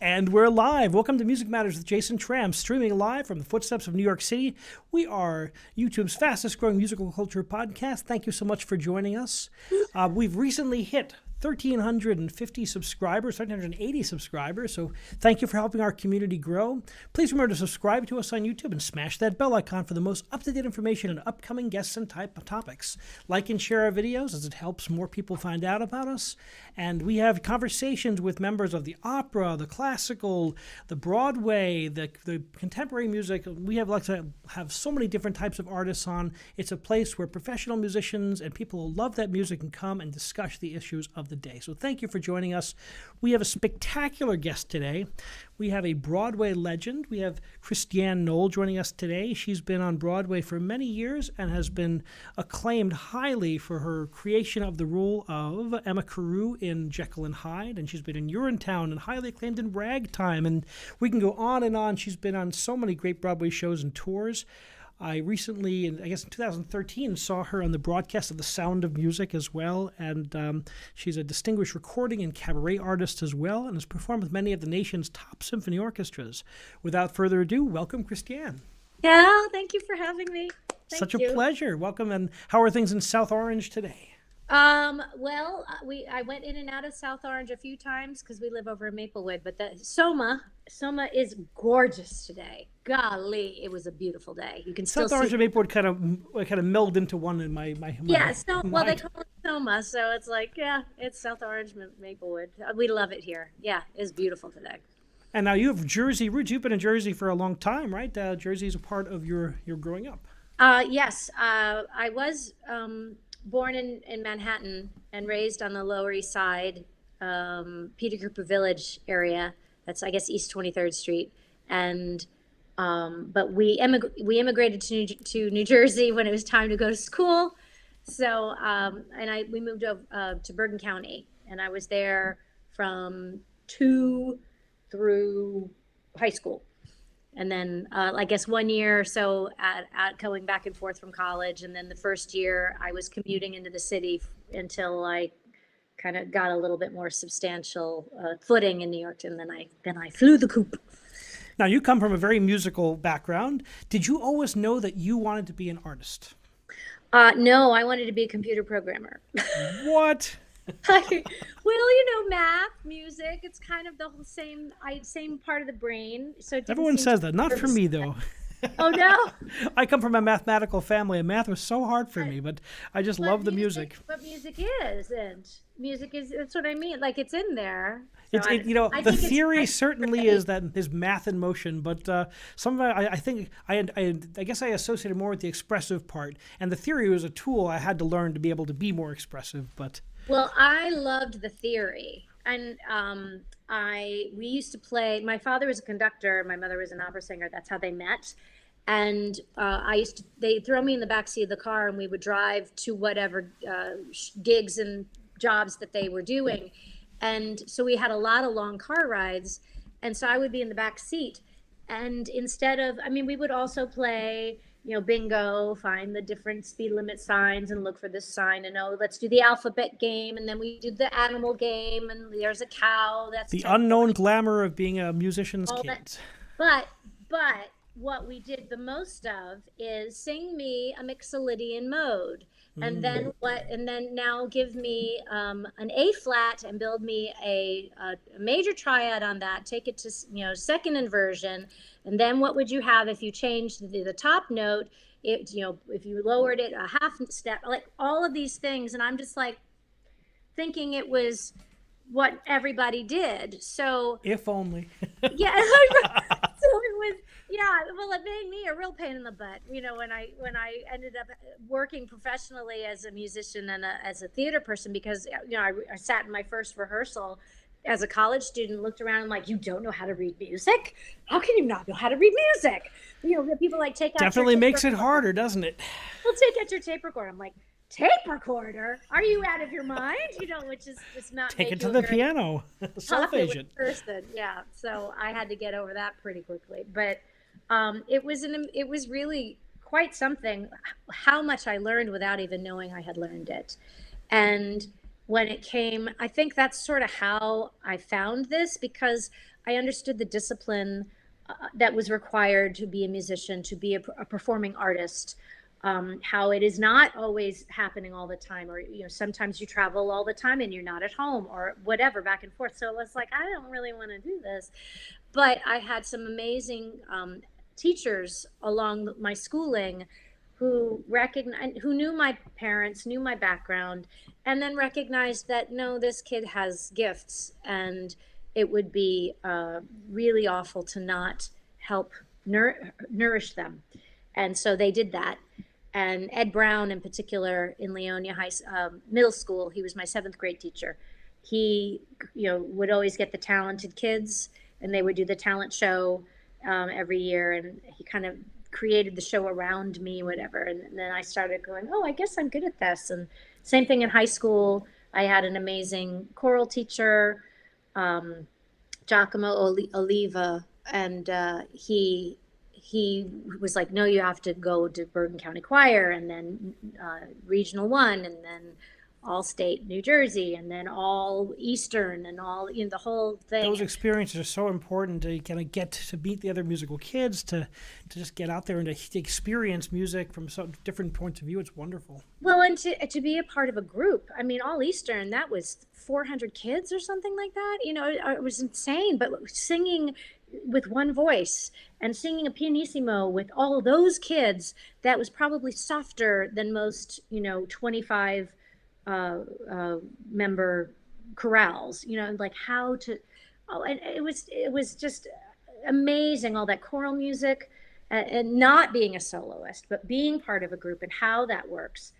And we're live. Welcome to Music Matters with Jason Tramm, streaming live from the footsteps of New York City. We are YouTube's fastest growing musical culture podcast. Thank you so much for joining us. We've recently hit 1,350 subscribers, 1,380 subscribers. So thank you for helping our community grow. Please remember to subscribe to us on YouTube and smash that bell icon for the most up-to-date information and upcoming guests and type of topics. Like and share our videos as it helps more people find out about us. And we have conversations with members of the opera, the classical, the Broadway, the contemporary music. We like to have so many different types of artists on. It's a place where professional musicians and people who love that music can come and discuss the issues of the day. So thank you for joining us. We have a spectacular guest today. We have a Broadway legend. We have Christiane Noll joining us today. She's been on Broadway for many years and has been acclaimed highly for her creation of the role of Emma Carew in Jekyll and Hyde, and she's been in Urinetown and highly acclaimed in Ragtime, and we can go on and on. She's been on so many great Broadway shows and tours. I recently, I guess in 2013, saw her on the broadcast of The Sound of Music as well, and she's a distinguished recording and cabaret artist as well, and has performed with many of the nation's top symphony orchestras. Without further ado, welcome, Christiane. Yeah, thank you for having me. Such a pleasure. Welcome, and how are things in South Orange today? Well, I went in and out of South Orange a few times because we live over in Maplewood, but the Soma is gorgeous today. Golly, it was a beautiful day. You can still South Orange and Maplewood kind of melded into one in my yeah. So well, they call it Soma, so it's like it's South Orange, Maplewood. We love it here. Yeah, it's beautiful today. And now you have Jersey roots. You've been in Jersey for a long time, right? Jersey is a part of your growing up. Yes, I was born in Manhattan and raised on the Lower East Side, Peter Cooper Village area. That's, I guess, East 23rd Street. And but we immigrated to New Jersey when it was time to go to school. So we moved over to Bergen County, and I was there from 2 through high school. And then I guess 1 year or so at going back and forth from college. And then the first year I was commuting into the city until I kind of got a little bit more substantial footing in New York. And then I flew the coop. Now, you come from a very musical background. Did you always know that you wanted to be an artist? No, I wanted to be a computer programmer. What? Well, math, music, it's kind of the whole same part of the brain. So everyone says that. Not for me, though. Oh, no. I come from a mathematical family, and math was so hard for me, but I just love the music. But music is, that's what I mean. Like, it's in there. So the theory certainly is that is math in motion, but some of it, I guess I associated more with the expressive part, and the theory was a tool I had to learn to be able to be more expressive, but... Well, I loved the theory, and we used to play. My father was a conductor, my mother was an opera singer. That's how they met, and they'd throw me in the backseat of the car, and we would drive to whatever gigs and jobs that they were doing, and so we had a lot of long car rides, and so I would be in the back seat, and we would also play. Bingo, find the different speed limit signs and look for this sign, and let's do the alphabet game, and then we do the animal game, and there's a cow. That's the unknown glamour of being a musician's kid. But what we did the most of is sing me a Mixolydian mode, and then now give me an A flat and build me a major triad on that. Take it to second inversion. And then what would you have if you changed the top note? If you lowered it a half step, like all of these things. And I'm just like thinking it was what everybody did. So if only. Yeah. So it was, well, it made me a real pain in the butt, when I ended up working professionally as a musician and as a theater person, because, I sat in my first rehearsal as a college student, looked around and like, you don't know how to read music? How can you not know how to read music? People like take out definitely makes it harder, doesn't it? Well, take out your tape recorder. I'm like, tape recorder? Are you out of your mind? Which is just not take it to the piano. Self-agent person. Yeah. So I had to get over that pretty quickly. But it was really quite something how much I learned without even knowing I had learned it. And when it came, I think that's sort of how I found this, because I understood the discipline that was required to be a musician, to be a performing artist. How it is not always happening all the time, or sometimes you travel all the time and you're not at home, or whatever, back and forth. So it was like, I don't really want to do this, but I had some amazing teachers along my schooling who knew my parents, knew my background, and then recognized that no, this kid has gifts, and it would be really awful to not help nourish them. And so they did that. And Ed Brown, in particular, in Leonia Middle School, he was my 7th grade teacher. He, would always get the talented kids, and they would do the talent show every year. And he kind of created the show around me, whatever. And then I started going, oh, I guess I'm good at this. And same thing in high school. I had an amazing choral teacher, Giacomo Oliva, and he was like, no, you have to go to Bergen County Choir, and then Regional 1, and then All State New Jersey, and then All Eastern, and all, the whole thing. Those experiences are so important to kind of get to meet the other musical kids, to just get out there and to experience music from so different points of view. It's wonderful. Well, and to be a part of a group. I mean, All Eastern, that was 400 kids or something like that. It was insane, but singing with one voice and singing a pianissimo with all of those kids, that was probably softer than most, 25 member chorales, like how to, and it was just amazing, all that choral music, and not being a soloist, but being part of a group and how that works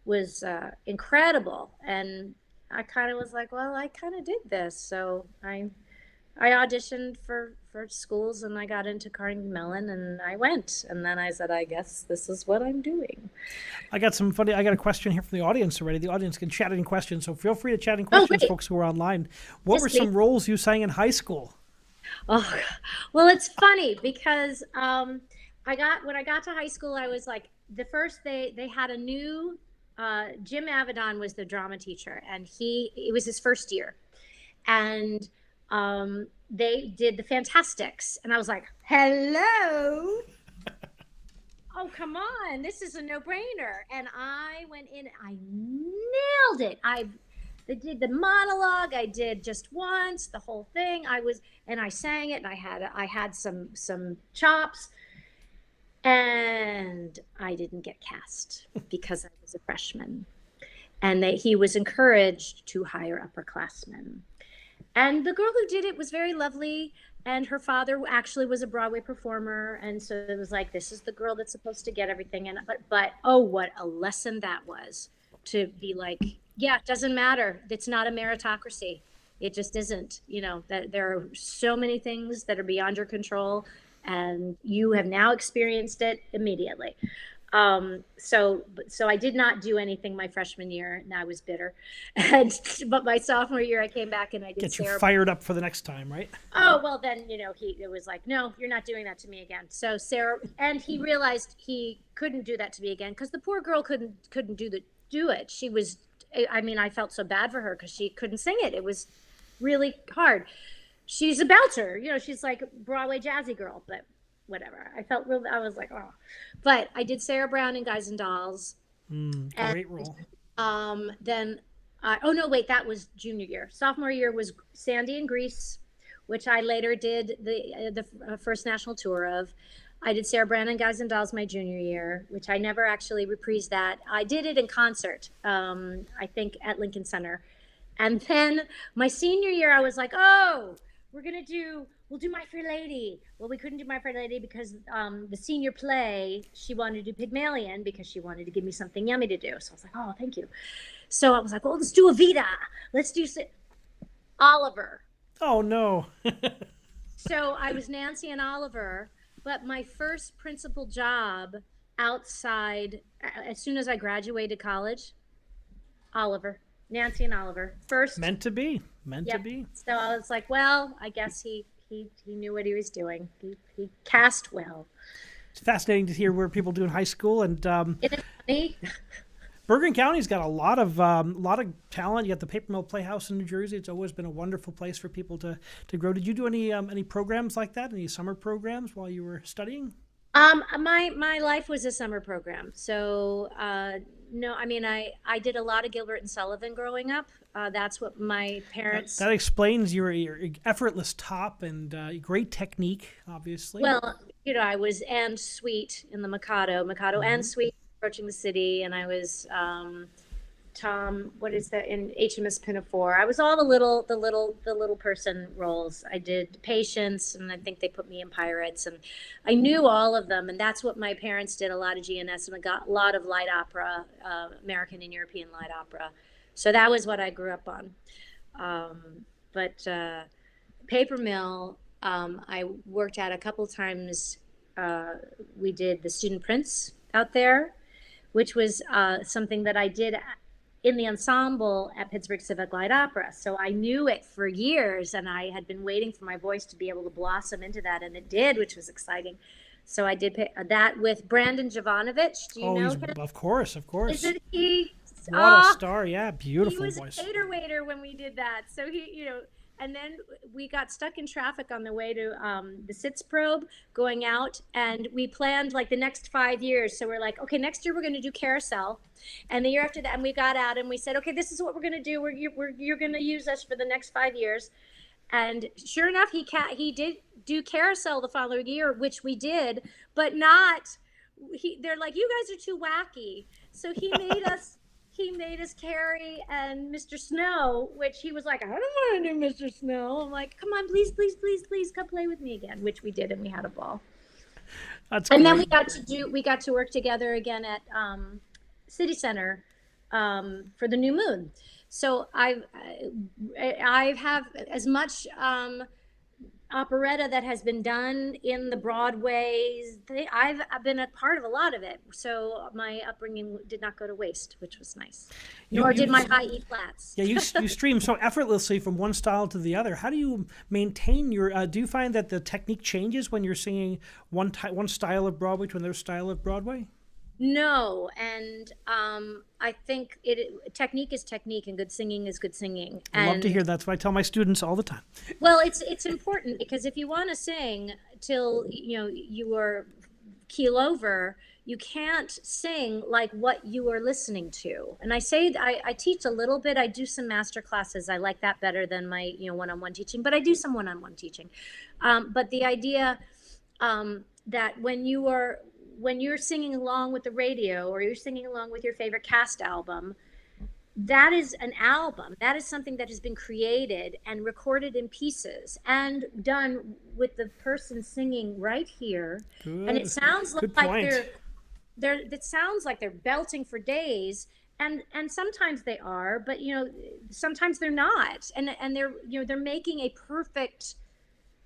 was incredible. And I kind of was like, well, I kind of did this. So I auditioned for schools, and I got into Carnegie Mellon, and I went. And then I said, I guess this is what I'm doing. I got a question here from the audience already. The audience can chat in questions, so feel free to chat in questions, folks who are online. What were some roles you sang in high school? Oh, well, it's funny because when I got to high school, I was like, they had a new, Jim Avedon was the drama teacher, and it was his first year. And they did the Fantastics, and I was like, hello. Oh, come on, this is a no-brainer. And I went in, I nailed it. They did the monologue, I did just once, the whole thing. And I sang it, and I had some chops, and I didn't get cast because I was a freshman. And he was encouraged to hire upperclassmen. And the girl who did it was very lovely, and her father actually was a Broadway performer, and so it was like, this is the girl that's supposed to get everything. And but oh, what a lesson that was, to be like, yeah, it doesn't matter. It's not a meritocracy. It just isn't. That there are so many things that are beyond your control, and you have now experienced it immediately. So I did not do anything my freshman year, and I was bitter. But my sophomore year, I came back and I did. Get you fired up for the next time, right? Oh, well, then, it was like, no, you're not doing that to me again. So Sarah, and he realized he couldn't do that to me again, because the poor girl couldn't do it. She was, I felt so bad for her because she couldn't sing it. It was really hard. She's a belter, she's like a Broadway jazzy girl, but whatever. I was like, oh. But I did Sarah Brown in Guys and Dolls. Great role. Then, that was junior year. Sophomore year was Sandy in Grease, which I later did the first national tour of. I did Sarah Brown in Guys and Dolls my junior year, which I never actually reprised that. I did it in concert, I think at Lincoln Center. And then my senior year, I was like, oh, we'll do My Fair Lady. Well, we couldn't do My Fair Lady because the senior play, she wanted to do Pygmalion because she wanted to give me something yummy to do. So I was like, oh, thank you. So I was like, well, let's do Evita. Let's do Oliver. Oh, no. So I was Nancy and Oliver, but my first principal job outside, as soon as I graduated college, Oliver. Nancy and Oliver. First. Meant to be. Meant to be. So I was like, well, I guess he knew what he was doing. He cast well. It's fascinating to hear where people do in high school. And isn't it funny? Bergen County's got a lot of talent. You got the Paper Mill Playhouse in New Jersey. It's always been a wonderful place for people to grow. Did you do any programs like that? Any summer programs while you were studying? My life was a summer program. So, no, I mean, I did a lot of Gilbert and Sullivan growing up. That's what my parents. That explains your effortless top and great technique, obviously. Well, I was and Sweet in the Mikado and Sweet approaching the city, and I was Tom. What is that in HMS Pinafore? I was all the little person roles. I did Patience, and I think they put me in Pirates, and I knew all of them. And that's what my parents did. A lot of GNS and a lot of light opera, American and European light opera. So that was what I grew up on. But Paper Mill, I worked at a couple times. We did the Student Prince out there, which was something that I did in the ensemble at Pittsburgh Civic Light Opera. So I knew it for years, and I had been waiting for my voice to be able to blossom into that, and it did, which was exciting. So I did that with Brandon Jovanovich. Do you know him? Of course. Isn't he? What a star. Yeah, beautiful voice. He was a cater waiter when we did that. So he, and then we got stuck in traffic on the way to the Sitzprobe going out, and we planned like the next 5 years. So we're like, okay, next year we're going to do Carousel, and the year after that, and we got out and we said, okay, this is what we're going to do. You're going to use us for the next 5 years. And sure enough, he did do Carousel the following year, which we did, but not. They're like, you guys are too wacky. So he made us. He made us Carrie and Mr. Snow, which he was like, I don't want to do Mr. Snow. I'm like, come on, please, come play with me again, which we did, and we had a ball. That's and great. Then we got to work together again at City Center for the New Moon. So I have as much operetta that has been done in the Broadways. I've been a part of a lot of it, so my upbringing did not go to waste, which was nice. Nor did my high E flats. Yeah, you stream so effortlessly from one style to the other. How do you maintain your? Do you find that the technique changes when you're singing one style of Broadway to another style of Broadway? No, and I think technique is technique, and good singing is good singing. I love to hear that. That's what I tell my students all the time. Well, it's important, because if you want to sing till you are keel over, you can't sing like what you are listening to. And I teach a little bit. I do some master classes. I like that better than my one-on-one teaching, but I do some one-on-one teaching. But the idea that when you're singing along with the radio, or you're singing along with your favorite cast album, that is an album. That is something that has been created and recorded in pieces and done with the person singing right here. Good. And it sounds Good like point. it sounds like they're belting for days. And sometimes they are, but sometimes they're not. And they're making a perfect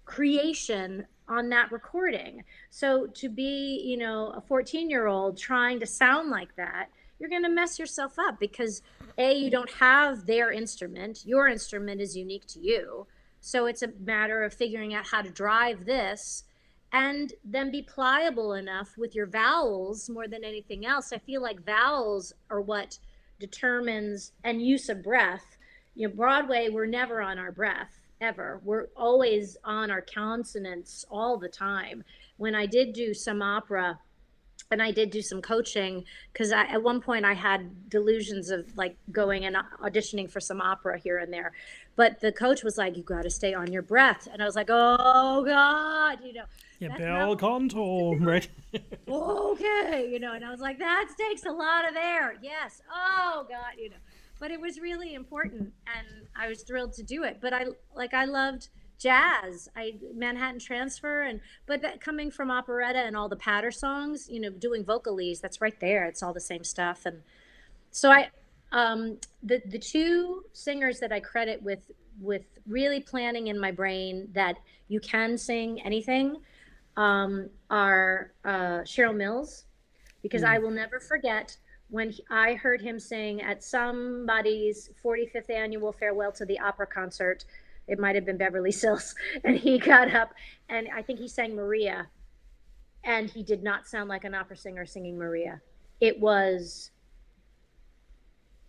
creation on that recording. So to be, a 14-year-old trying to sound like that, you're going to mess yourself up, because you don't have their instrument. Your instrument is unique to you. So it's a matter of figuring out how to drive this, and then be pliable enough with your vowels more than anything else. I feel like vowels are what determines, and use of breath. Broadway, we're never on our breath. Ever. We're always on our consonants all the time. When I did do some opera, and I did do some coaching, because at one point I had delusions of like going and auditioning for some opera here and there, but the coach was like, you got to stay on your breath, and I was like, oh God, Yeah, bel canto, right? Okay, and I was like, that takes a lot of air. Yes. Oh God, but it was really important, and I was thrilled to do it. But I loved jazz, Manhattan Transfer, but that coming from operetta and all the patter songs, doing vocalese, that's right there. It's all the same stuff. And so the two singers that I credit with really planting in my brain that you can sing anything are Cheryl Mills, because I will never forget when I heard him sing at somebody's 45th annual farewell to the opera concert. It might have been Beverly Sills, and he got up, and I think he sang Maria, and he did not sound like an opera singer singing Maria. It was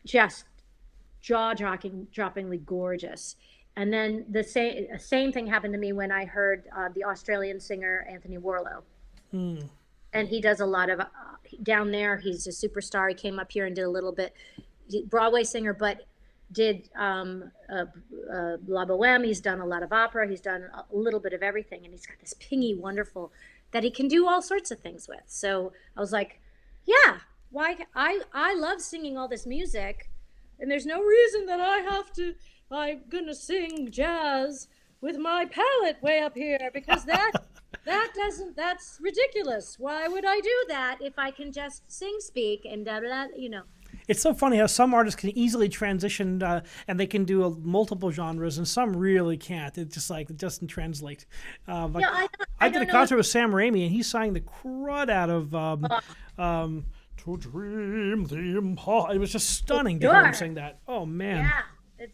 just jaw-droppingly gorgeous. And then the same thing happened to me when I heard the Australian singer Anthony Warlow. And he does a lot of down there. He's a superstar. He came up here and did a little bit, Broadway singer, but did La Boheme. He's done a lot of opera. He's done a little bit of everything, and he's got this pingy, wonderful that he can do all sorts of things with. So I was like, yeah, why? I love singing all this music, and there's no reason that I'm gonna sing jazz with my palate way up here, because that's ridiculous. Why would I do that if I can just speak and blah, blah, blah, It's so funny how some artists can easily transition and they can do multiple genres, and some really can't. It's just like it doesn't translate. I did a concert with Sam Raimi, and he sang the crud out of "To Dream the Impulse." It was just stunning to hear him sing that. Oh man! Yeah,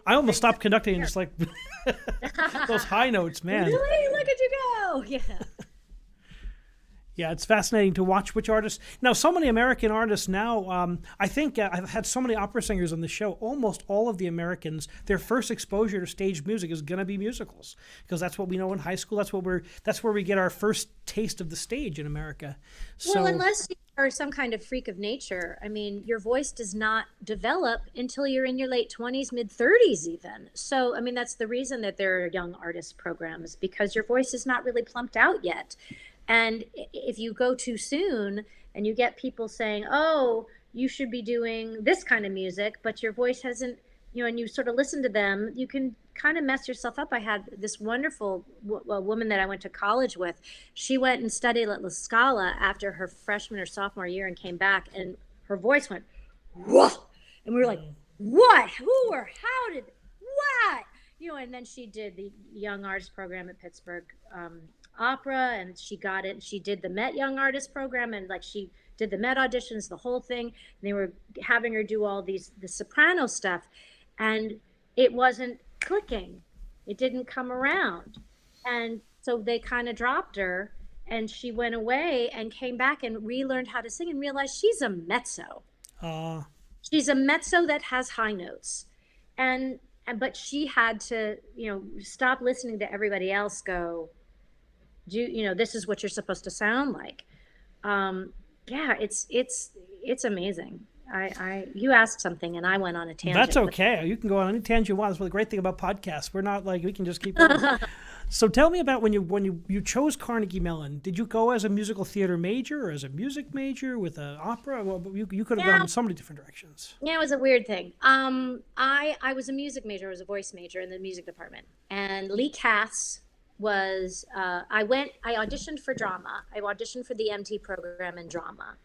I almost stopped conducting and just like those high notes, man. Really, look at you go! Yeah. Yeah, it's fascinating to watch which artists. Now, so many American artists now, I think I've had so many opera singers on the show, almost all of the Americans, their first exposure to stage music is going to be musicals, because that's what we know in high school. That's where we get our first taste of the stage in America. Well, unless you are some kind of freak of nature, I mean, your voice does not develop until you're in your late 20s, mid 30s even. So, I mean, that's the reason that there are young artist programs, because your voice is not really plumped out yet. And if you go too soon and you get people saying, oh, you should be doing this kind of music, but your voice hasn't, and you sort of listen to them, you can kind of mess yourself up. I had this wonderful woman that I went to college with. She went and studied at La Scala after her freshman or sophomore year and came back, and her voice went, whoa. And we were like, what? Who or how did, what? And then she did the Young Artist Program at Pittsburgh Opera, and she got it. She did the Met Young Artist Program, and like she did the Met auditions, the whole thing. And they were having her do all the soprano stuff, and it wasn't clicking. It didn't come around. And so they kind of dropped her, and she went away and came back and relearned how to sing and realized she's a mezzo. She's a mezzo that has high notes. But she had to, stop listening to everybody else go, this is what you're supposed to sound like. Yeah, it's amazing. You asked something and I went on a tangent. That's okay. You can go on any tangent you want. That's the great thing about podcasts. We're not like, we can just keep going. So tell me about when you chose Carnegie Mellon. Did you go as a musical theater major or as a music major with an opera? Well, you could have gone in so many different directions. Yeah, it was a weird thing. I was a music major. I was a voice major in the music department. And Lee Cass was, I auditioned for drama. I auditioned for the MT program in drama.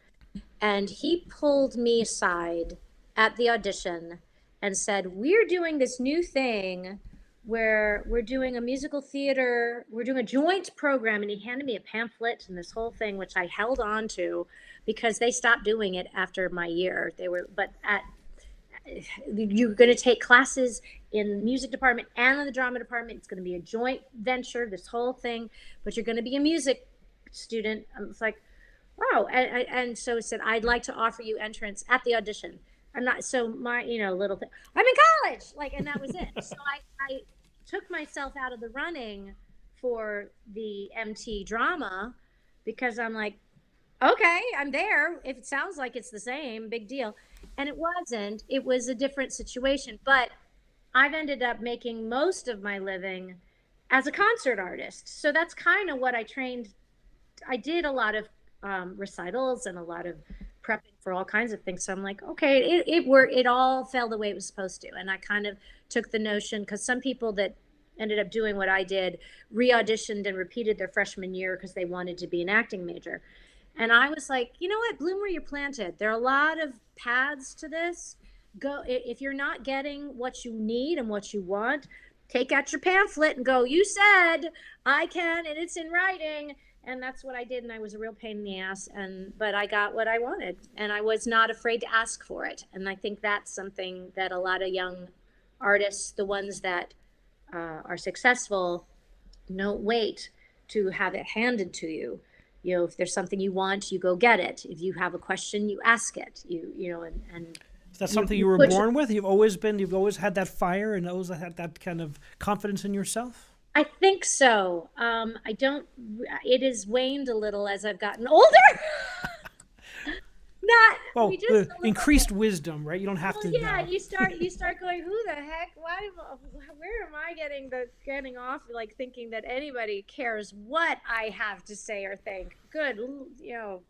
And he pulled me aside at the audition and said, we're doing this new thing where we're doing a musical theater, we're doing a joint program. And he handed me a pamphlet and this whole thing, which I held on to because they stopped doing it after my year. You're going to take classes in the music department and in the drama department. It's going to be a joint venture, this whole thing, but you're going to be a music student. I was like, oh, and so it said, I'd like to offer you entrance at the audition. I'm not, so my, little thing, I'm in college, and that was it. So I took myself out of the running for the MT drama because I'm like, okay, I'm there. If it sounds like it's the same, big deal. And it wasn't. It was a different situation. But I've ended up making most of my living as a concert artist. So that's kind of what I trained. I did a lot of recitals and a lot of prepping for all kinds of things. So I'm like, okay, it all fell the way it was supposed to. And I kind of took the notion, because some people that ended up doing what I did re-auditioned and repeated their freshman year because they wanted to be an acting major. And I was like, you know what, bloom where you're planted. There are a lot of paths to this. Go, if you're not getting what you need and what you want, take out your pamphlet and go, you said I can, and it's in writing. And that's what I did. And I was a real pain in the ass. But I got what I wanted, and I was not afraid to ask for it. And I think that's something that a lot of young artists, the ones that are successful, don't wait to have it handed to you. If there's something you want, you go get it. If you have a question, you ask it. And Is that something you were born with? You've always had that fire and always had that kind of confidence in yourself? I think so. It has waned a little as I've gotten older. Well, increased wisdom, right? You don't have to. Yeah, you start going, who the heck? Where am I getting off? Like thinking that anybody cares what I have to say or think. Good,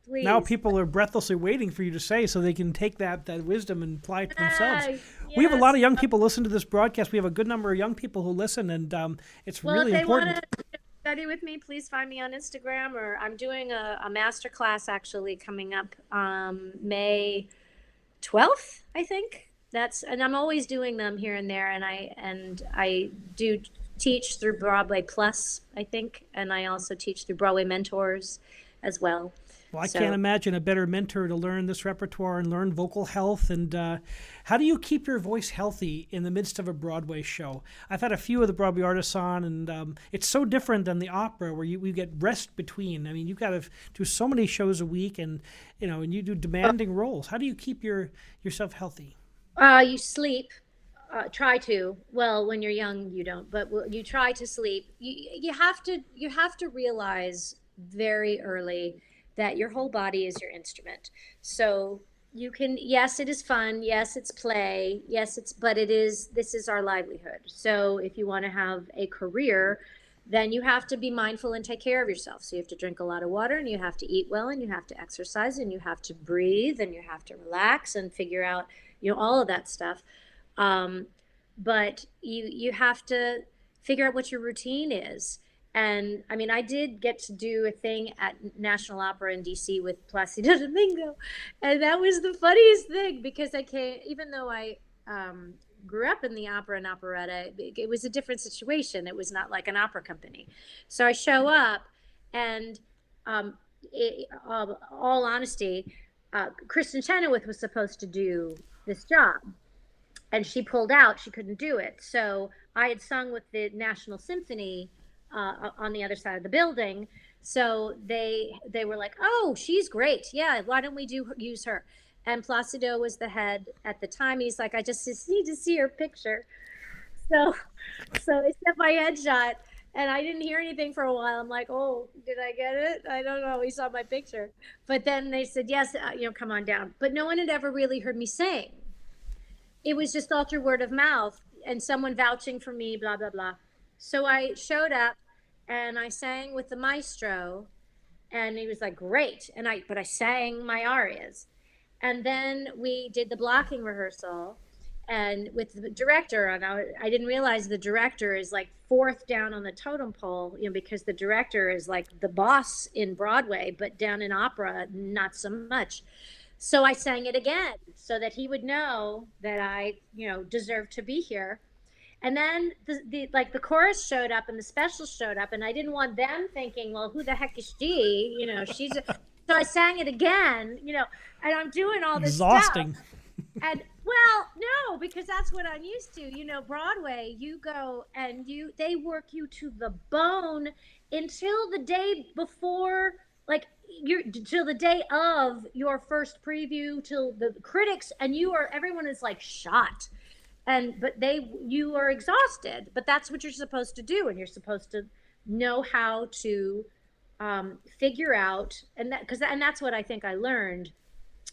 please. Now people are breathlessly waiting for you to say, so they can take that wisdom and apply it to themselves. Yes. We have a lot of young people listen to this broadcast. We have a good number of young people who listen, and it's really important. Want to study with me, please find me on Instagram, or I'm doing a master class actually coming up May 12th, I think. And I'm always doing them here and there, and I do teach through Broadway Plus, I think, and I also teach through Broadway Mentors as well. Well, I can't imagine a better mentor to learn this repertoire and learn vocal health. And how do you keep your voice healthy in the midst of a Broadway show? I've had a few of the Broadway artists on, and it's so different than the opera where we get rest between. I mean, you've got to do so many shows a week, and and you do demanding roles. How do you keep yourself healthy? You sleep. Try to. Well, when you're young, you don't, but you try to sleep. You have to realize very early that your whole body is your instrument. So you can, yes, it is fun. Yes, it's play. Yes, this is our livelihood. So if you want to have a career, then you have to be mindful and take care of yourself. So you have to drink a lot of water, and you have to eat well, and you have to exercise, and you have to breathe, and you have to relax and figure out, all of that stuff. But you have to figure out what your routine is. And I mean, I did get to do a thing at National Opera in DC with Placido Domingo. And that was the funniest thing, because even though I grew up in the opera and operetta, it was a different situation. It was not like an opera company. So I show up, and all honesty, Christiane Noll was supposed to do this job, and she pulled out. She couldn't do it. So I had sung with the National Symphony on the other side of the building. So they were like, oh, she's great. Yeah, why don't we use her? And Placido was the head at the time. He's like, I just need to see her picture. So they sent my headshot, and I didn't hear anything for a while. I'm like, oh, did I get it? I don't know. He saw my picture. But then they said, yes, come on down. But no one had ever really heard me sing. It was just all through word of mouth and someone vouching for me, blah, blah, blah. So I showed up, and I sang with the maestro, and he was like, great. But I sang my arias. And then we did the blocking rehearsal, and with the director, and I didn't realize the director is like fourth down on the totem pole, because the director is like the boss in Broadway, but down in opera, not so much. So I sang it again so that he would know that I, deserved to be here. And then the chorus showed up, and the special showed up, and I didn't want them thinking, well, who the heck is she? So I sang it again, and I'm doing all this exhausting stuff. And well, no, because that's what I'm used to. Broadway, you go and they work you to the bone until the day before, till the day of your first preview, till the critics, and everyone is like shot. But you are exhausted, but that's what you're supposed to do. And you're supposed to know how to figure out, and that's what I think I learned,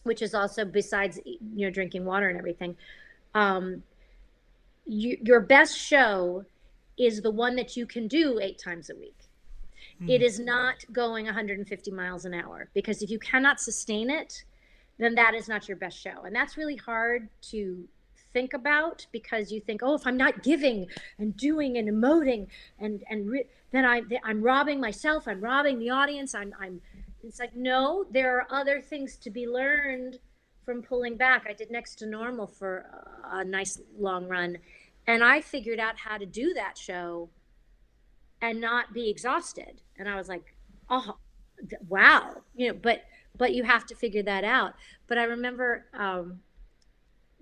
which is also, besides, drinking water and everything, your best show is the one that you can do 8 times a week. It is not going 150 miles an hour, because if you cannot sustain it, then that is not your best show. And that's really hard to think about, because you think, oh, if I'm not giving and doing and emoting then I'm robbing myself, I'm robbing the audience, it's like, no, there are other things to be learned from pulling back. I did Next to Normal for a nice long run, and I figured out how to do that show and not be exhausted. And I was like, oh, wow, but you have to figure that out. But I remember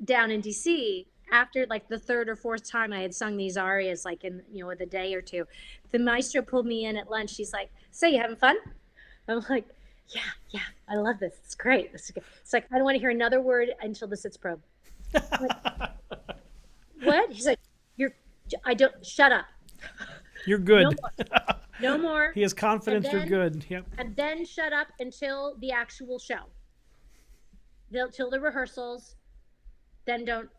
down in DC, after like the third or fourth time I had sung these arias, like in with a day or two, the maestro pulled me in at lunch. She's like, so you having fun? I'm like, yeah, I love this. It's great. It's like, I don't want to hear another word until the sits probe. Like, what? He's like, I don't, shut up. You're No good. more. No more. He has confidence. You're good. Yep. And then shut up until the actual show. Till the rehearsals. Then don't,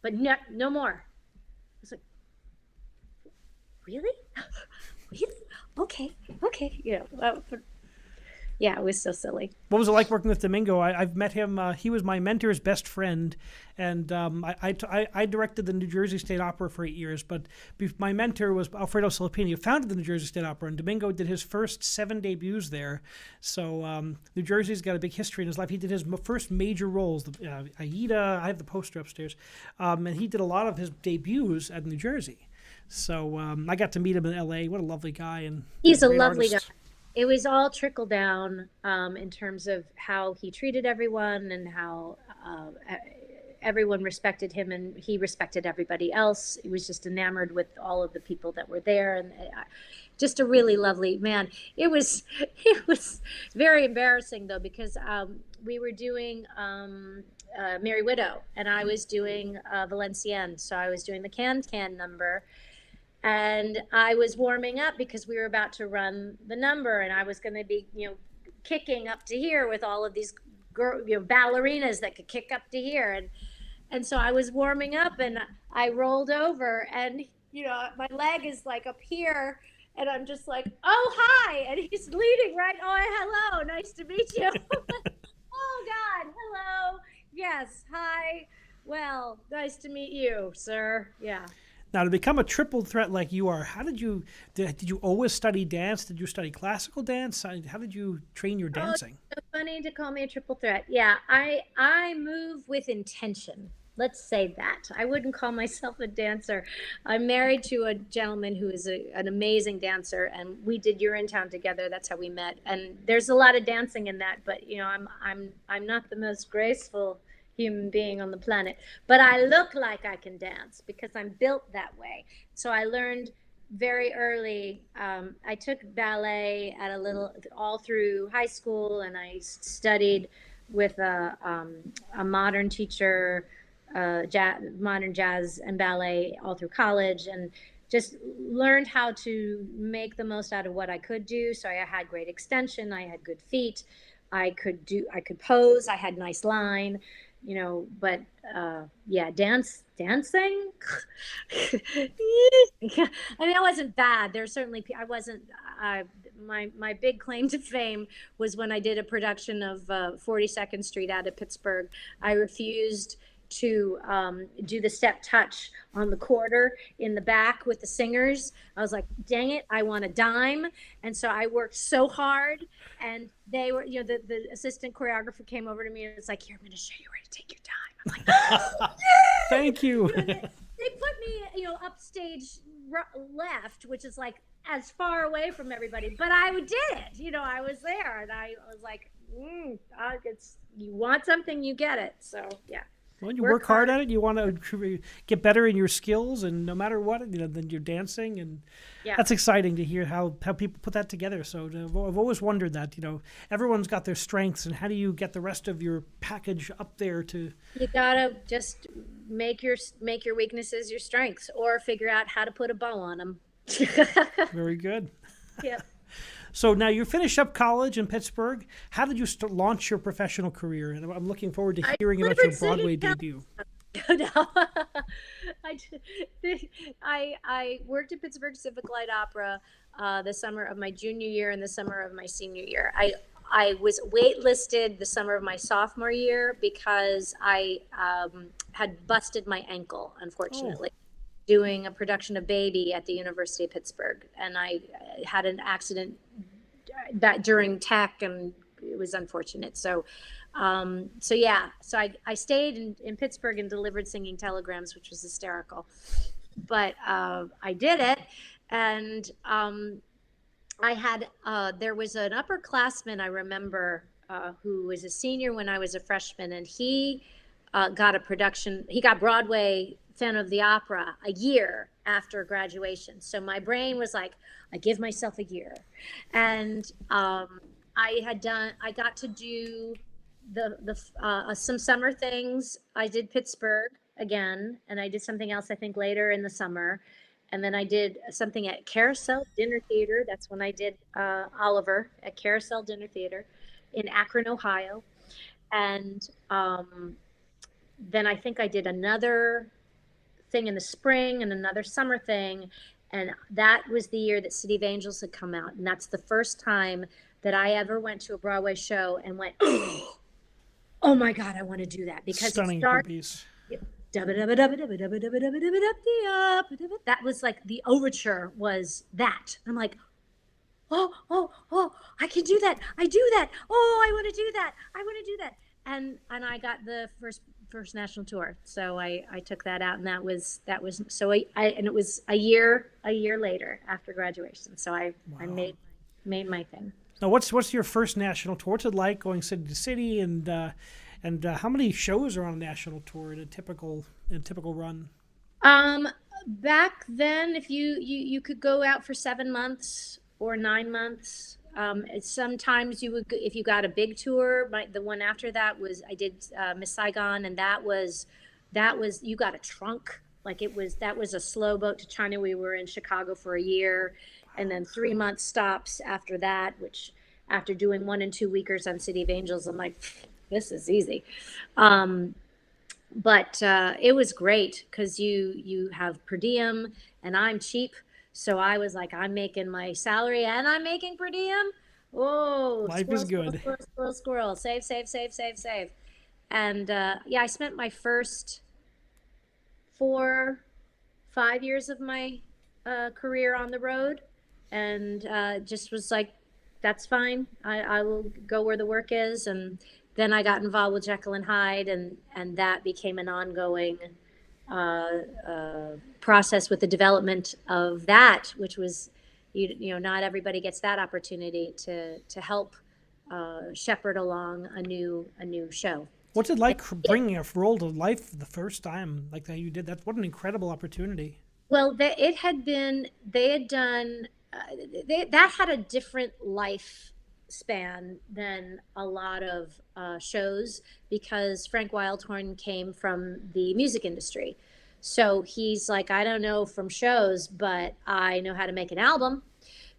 but no more. I was like, really? Really? Okay. Yeah, it was so silly. What was it like working with Domingo? I've met him. He was my mentor's best friend, and I directed the New Jersey State Opera for 8 years. But my mentor was Alfredo Silipini, who founded the New Jersey State Opera, and Domingo did his first 7 debuts there. So New Jersey's got a big history in his life. He did his first major roles, Aida. I have the poster upstairs, and he did a lot of his debuts at New Jersey. So I got to meet him in L.A. What a lovely guy, and he's a great lovely artist. guy. It was all trickle down in terms of how he treated everyone and how everyone respected him and he respected everybody else. He was just enamored with all of the people that were there, and just a really lovely man. It was very embarrassing though, because we were doing Merry Widow and I was doing Valenciennes, so I was doing the can number. And I was warming up because we were about to run the number, and I was going to be, kicking up to here with all of these ballerinas that could kick up to here. And so I was warming up and I rolled over and, my leg is like up here and I'm just like, oh, hi. And he's leading right. Oh, hello. Nice to meet you. Oh, God. Hello. Yes. Hi. Well, nice to meet you, sir. Yeah. Now, to become a triple threat like you are, how did you always study dance? Did you study classical dance? How did you train your dancing? Oh, it's so funny to call me a triple threat. Yeah, I move with intention. Let's say that. I wouldn't call myself a dancer. I'm married to a gentleman who is an amazing dancer, and we did Urinetown together. That's how we met. And there's a lot of dancing in that, but I'm not the most graceful human being on the planet, but I look like I can dance because I'm built that way. So I learned very early. I took ballet all through high school, and I studied with a modern teacher, modern jazz and ballet all through college, and just learned how to make the most out of what I could do. So I had great extension, I had good feet, I could pose, I had nice line. But dancing. I mean, I wasn't bad. There's certainly, I wasn't, my big claim to fame was when I did a production of 42nd Street out of Pittsburgh. I refused to do the step touch on the quarter in the back with the singers. I was like, dang it, I want a dime. And so I worked so hard, and they were, the assistant choreographer came over to me and was like, here, I'm going to show you where to take your dime. I'm like, oh, Thank you. They put me, upstage left, which is like as far away from everybody, but I did it. I was there, and I was like, you want something, you get it. So, yeah. Well, you work hard at it. You want to get better in your skills, and no matter what, then you're dancing, and that's exciting to hear how people put that together. So I've always wondered that. Everyone's got their strengths, and how do you get the rest of your package up there to? You gotta just make your weaknesses your strengths, or figure out how to put a bow on them. Very good. Yep. So now you finished up college in Pittsburgh. How did you launch your professional career? And I'm looking forward to hearing about your Broadway debut. No. I worked at Pittsburgh Civic Light Opera the summer of my junior year and the summer of my senior year. I was waitlisted the summer of my sophomore year because I had busted my ankle, unfortunately. Doing a production of Baby at the University of Pittsburgh, and I had an accident that during tech, and it was unfortunate. So I stayed in Pittsburgh and delivered singing telegrams, which was hysterical. But I did it, and I had there was an upperclassman I remember who was a senior when I was a freshman, and he got a production. He got Broadway Phantom of the Opera a year after graduation. So my brain was like, I give myself a year. And I got to do some summer things. I did Pittsburgh again, and I did something else I think later in the summer, and then I did something at Carousel Dinner Theater. That's when I did Oliver at Carousel Dinner Theater in Akron, Ohio, and then I think I did another thing in the spring and another summer thing. And that was the year that City of Angels had come out. And that's the first time that I ever went to a Broadway show and went, oh my God, I want to do that. Because Stunning it started. piece. That was like the overture was that. I'm like, oh, I can do that. I do that. Oh, I want to do that. I want to do that. And I got the first national tour. So I took that out, and that was so and it was a year later after graduation. So I made my thing. Now, what's your first national tour? What's it like going city to city, and how many shows are on a national tour in a typical run? Back then, if you could go out for 7 months or 9 months. Sometimes you would, if you got a big tour. The one after that was I did Miss Saigon, and that was you got a trunk. Like that was a slow boat to China. We were in Chicago for a year, and then 3 months stops after that. Which after doing 1 and 2 weekers on City of Angels, I'm like, this is easy. But it was great because you have per diem, and I'm cheap. So I was like, I'm making my salary and I'm making per diem. Oh, life is good. Squirrel. Save. And yeah, I spent my first 4-5 years of my career on the road, and just was like, that's fine. I will go where the work is. And then I got involved with Jekyll and Hyde, and that became an ongoing process with the development of that, which was, not everybody gets that opportunity to help shepherd along a new show. What's it like bringing a role to life the first time like that you did? What an incredible opportunity. Well, that had a different life span than a lot of shows, because Frank Wildhorn came from the music industry. So he's like, I don't know from shows, but I know how to make an album.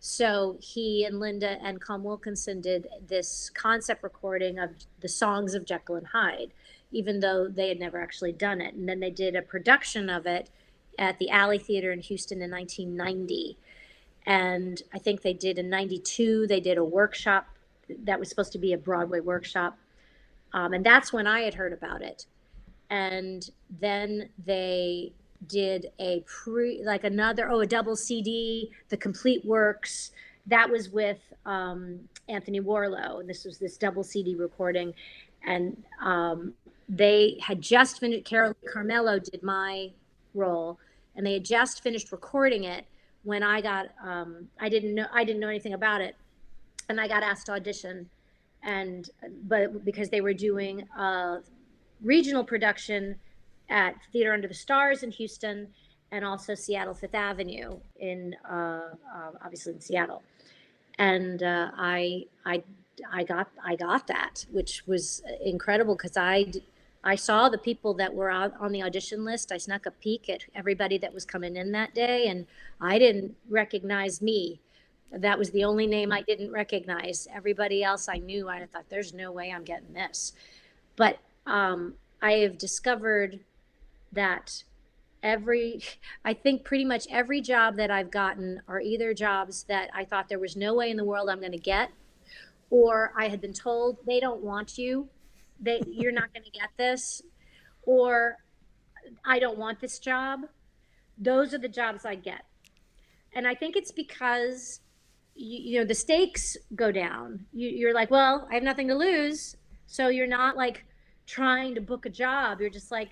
So he and Linda and Colm Wilkinson did this concept recording of the songs of Jekyll and Hyde, even though they had never actually done it. And then they did a production of it at the Alley Theater in Houston in 1990. And I think they did in 92, they did a workshop that was supposed to be a Broadway workshop. And that's when I had heard about it. And then they did a double CD, The Complete Works. That was with Anthony Warlow. And this was this double CD recording. And they had just finished, Carol Carmelo did my role, and they had just finished recording it when I got, I didn't know anything about it. And I got asked to audition, but because they were doing a regional production at Theater Under the Stars in Houston, and also Seattle Fifth Avenue in obviously in Seattle, and I got that, which was incredible, because I saw the people that were on the audition list. I snuck a peek at everybody that was coming in that day, and I didn't recognize me. That was the only name I didn't recognize. Everybody else I knew. I thought, there's no way I'm getting this. But I have discovered that I think pretty much every job that I've gotten are either jobs that I thought there was no way in the world I'm going to get, or I had been told they don't want you, you're not going to get this, or I don't want this job. Those are the jobs I get. And I think it's because the stakes go down. You're like, well, I have nothing to lose. So you're not like trying to book a job. You're just like,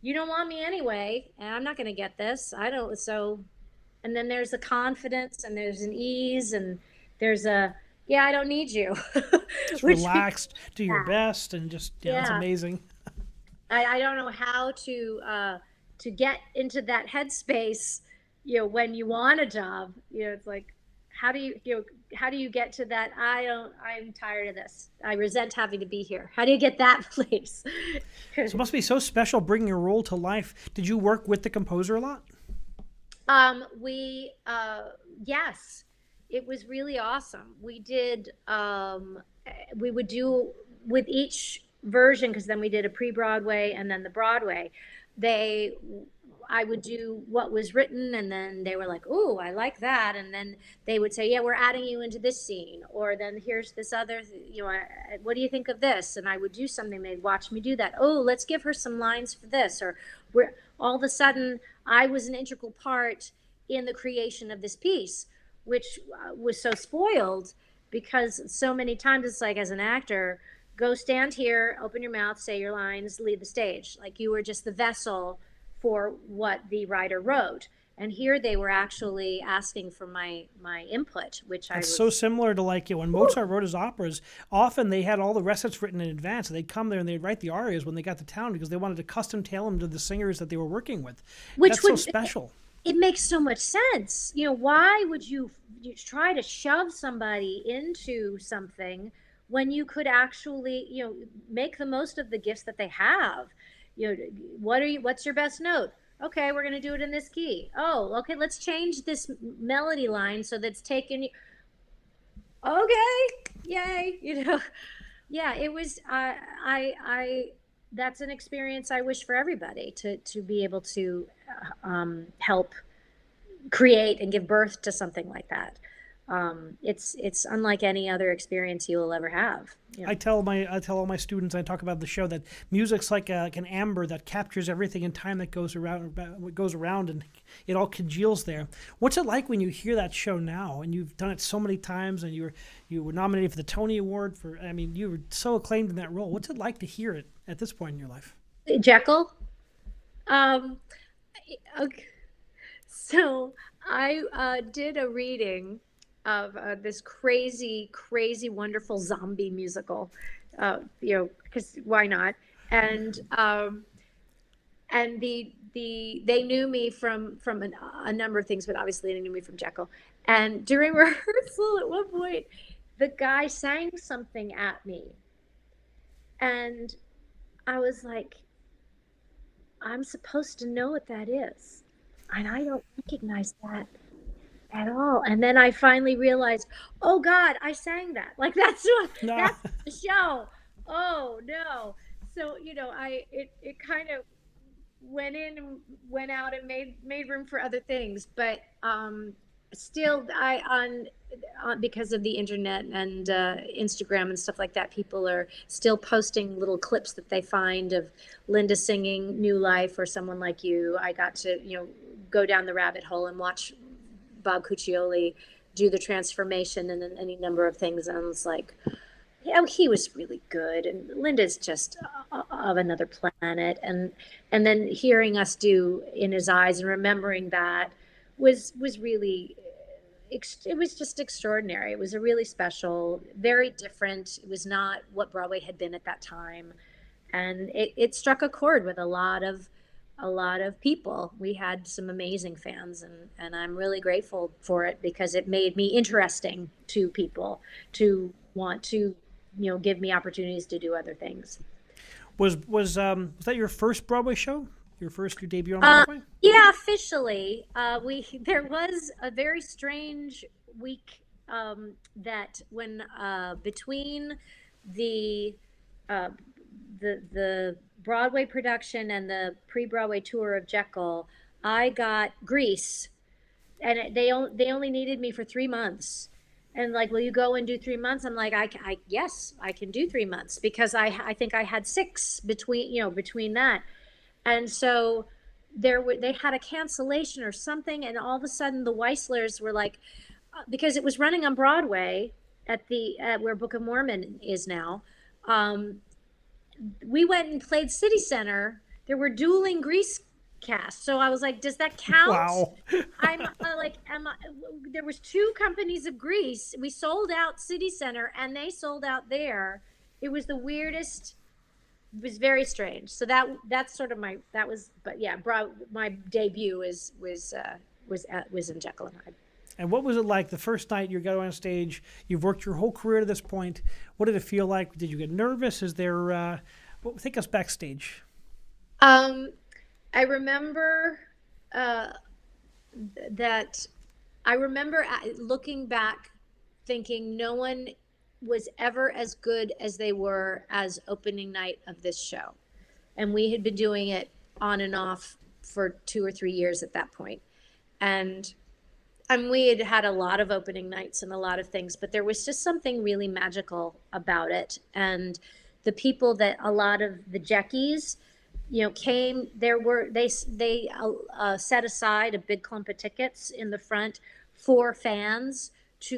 you don't want me anyway, and I'm not going to get this. And then there's a confidence, and there's an ease, and there's I don't need you. Just relaxed, do your best, and just, it's amazing. I don't know how to get into that headspace, when you want a job. It's like, how do you, how do you get to that? I'm tired of this. I resent having to be here. How do you get that place? So it must be so special bringing your role to life. Did you work with the composer a lot? Yes, it was really awesome. We did, we would do with each version, because then we did a pre-Broadway and then the Broadway. I would do what was written, and then they were like, "Oh, I like that," and then they would say, "Yeah, we're adding you into this scene," or then here's this other, what do you think of this? And I would do something. They'd watch me do that. Oh, let's give her some lines for this, or we're all of a sudden I was an integral part in the creation of this piece, which was so spoiled because so many times it's like, as an actor, go stand here, open your mouth, say your lines, leave the stage. Like you were just the vessel for what the writer wrote. And here they were actually asking for my input, which I was so similar to like when Mozart wrote his operas. Often they had all the recitals written in advance. They'd come there and they'd write the arias when they got to town because they wanted to custom tailor them to the singers that they were working with. That's so special. It makes so much sense. Why would you try to shove somebody into something when you could actually, make the most of the gifts that they have? What's your best note? Okay, we're going to do it in this key. Oh, okay, let's change this melody line so that's taken. Okay, yay. Yeah, it was, that's an experience I wish for everybody to be able to help create and give birth to something like that. It's unlike any other experience you will ever have. I tell all my students, I talk about the show, that music's like an amber that captures everything in time that goes around, and it all congeals there. What's it like when you hear that show now, and you've done it so many times, and you were nominated for the Tony Award you were so acclaimed in that role. What's it like to hear it at this point in your life? Jekyll. Okay. So I did a reading of this crazy, wonderful zombie musical, because why not? And they knew me from a number of things, but obviously they knew me from Jekyll. And during rehearsal, at one point, the guy sang something at me, and I was like, I'm supposed to know what that is, and I don't recognize that at all. And then I finally realized, oh God, I sang that. Like that's the show. Oh no. So, it kind of went in and went out and made room for other things. But still because of the internet and Instagram and stuff like that, people are still posting little clips that they find of Linda singing New Life or Someone Like You. I got to, go down the rabbit hole and watch Bob Cuccioli do the transformation and any number of things, and I was like, he was really good, and Linda's just of another planet, and then hearing us do In His Eyes and remembering that was really, it was just extraordinary. It was a really special, very different. It was not what Broadway had been at that time, and it struck a chord with a lot of people. We had some amazing fans, and I'm really grateful for it because it made me interesting to people to want to, give me opportunities to do other things. Was that your first Broadway show? Your debut on Broadway? Yeah, officially. There was a very strange week that when between the Broadway production and the pre-Broadway tour of Jekyll, I got Grease, and they only needed me for 3 months. And like, will you go and do 3 months? I'm like, yes, I can do 3 months, because I think I had 6 between that. And so they had a cancellation or something, and all of a sudden the Weislers were like, because it was running on Broadway at where Book of Mormon is now. We went and played City Center. There were dueling Grease casts. So I was like, does that count? Wow. There was 2 companies of Grease. We sold out City Center and they sold out there. It was the weirdest. It was very strange. So that's sort of but yeah, my debut was in Jekyll and Hyde. And what was it like the first night you got on stage? You've worked your whole career to this point. What did it feel like? Did you get nervous? Is there, take us backstage. I remember that I remember looking back thinking no one was ever as good as they were as opening night of this show. And we had been doing it on and off for 2 or 3 years at that point. And we had had a lot of opening nights and a lot of things, but there was just something really magical about it. And the people that a lot of the Jeckies, came, they set aside a big clump of tickets in the front for fans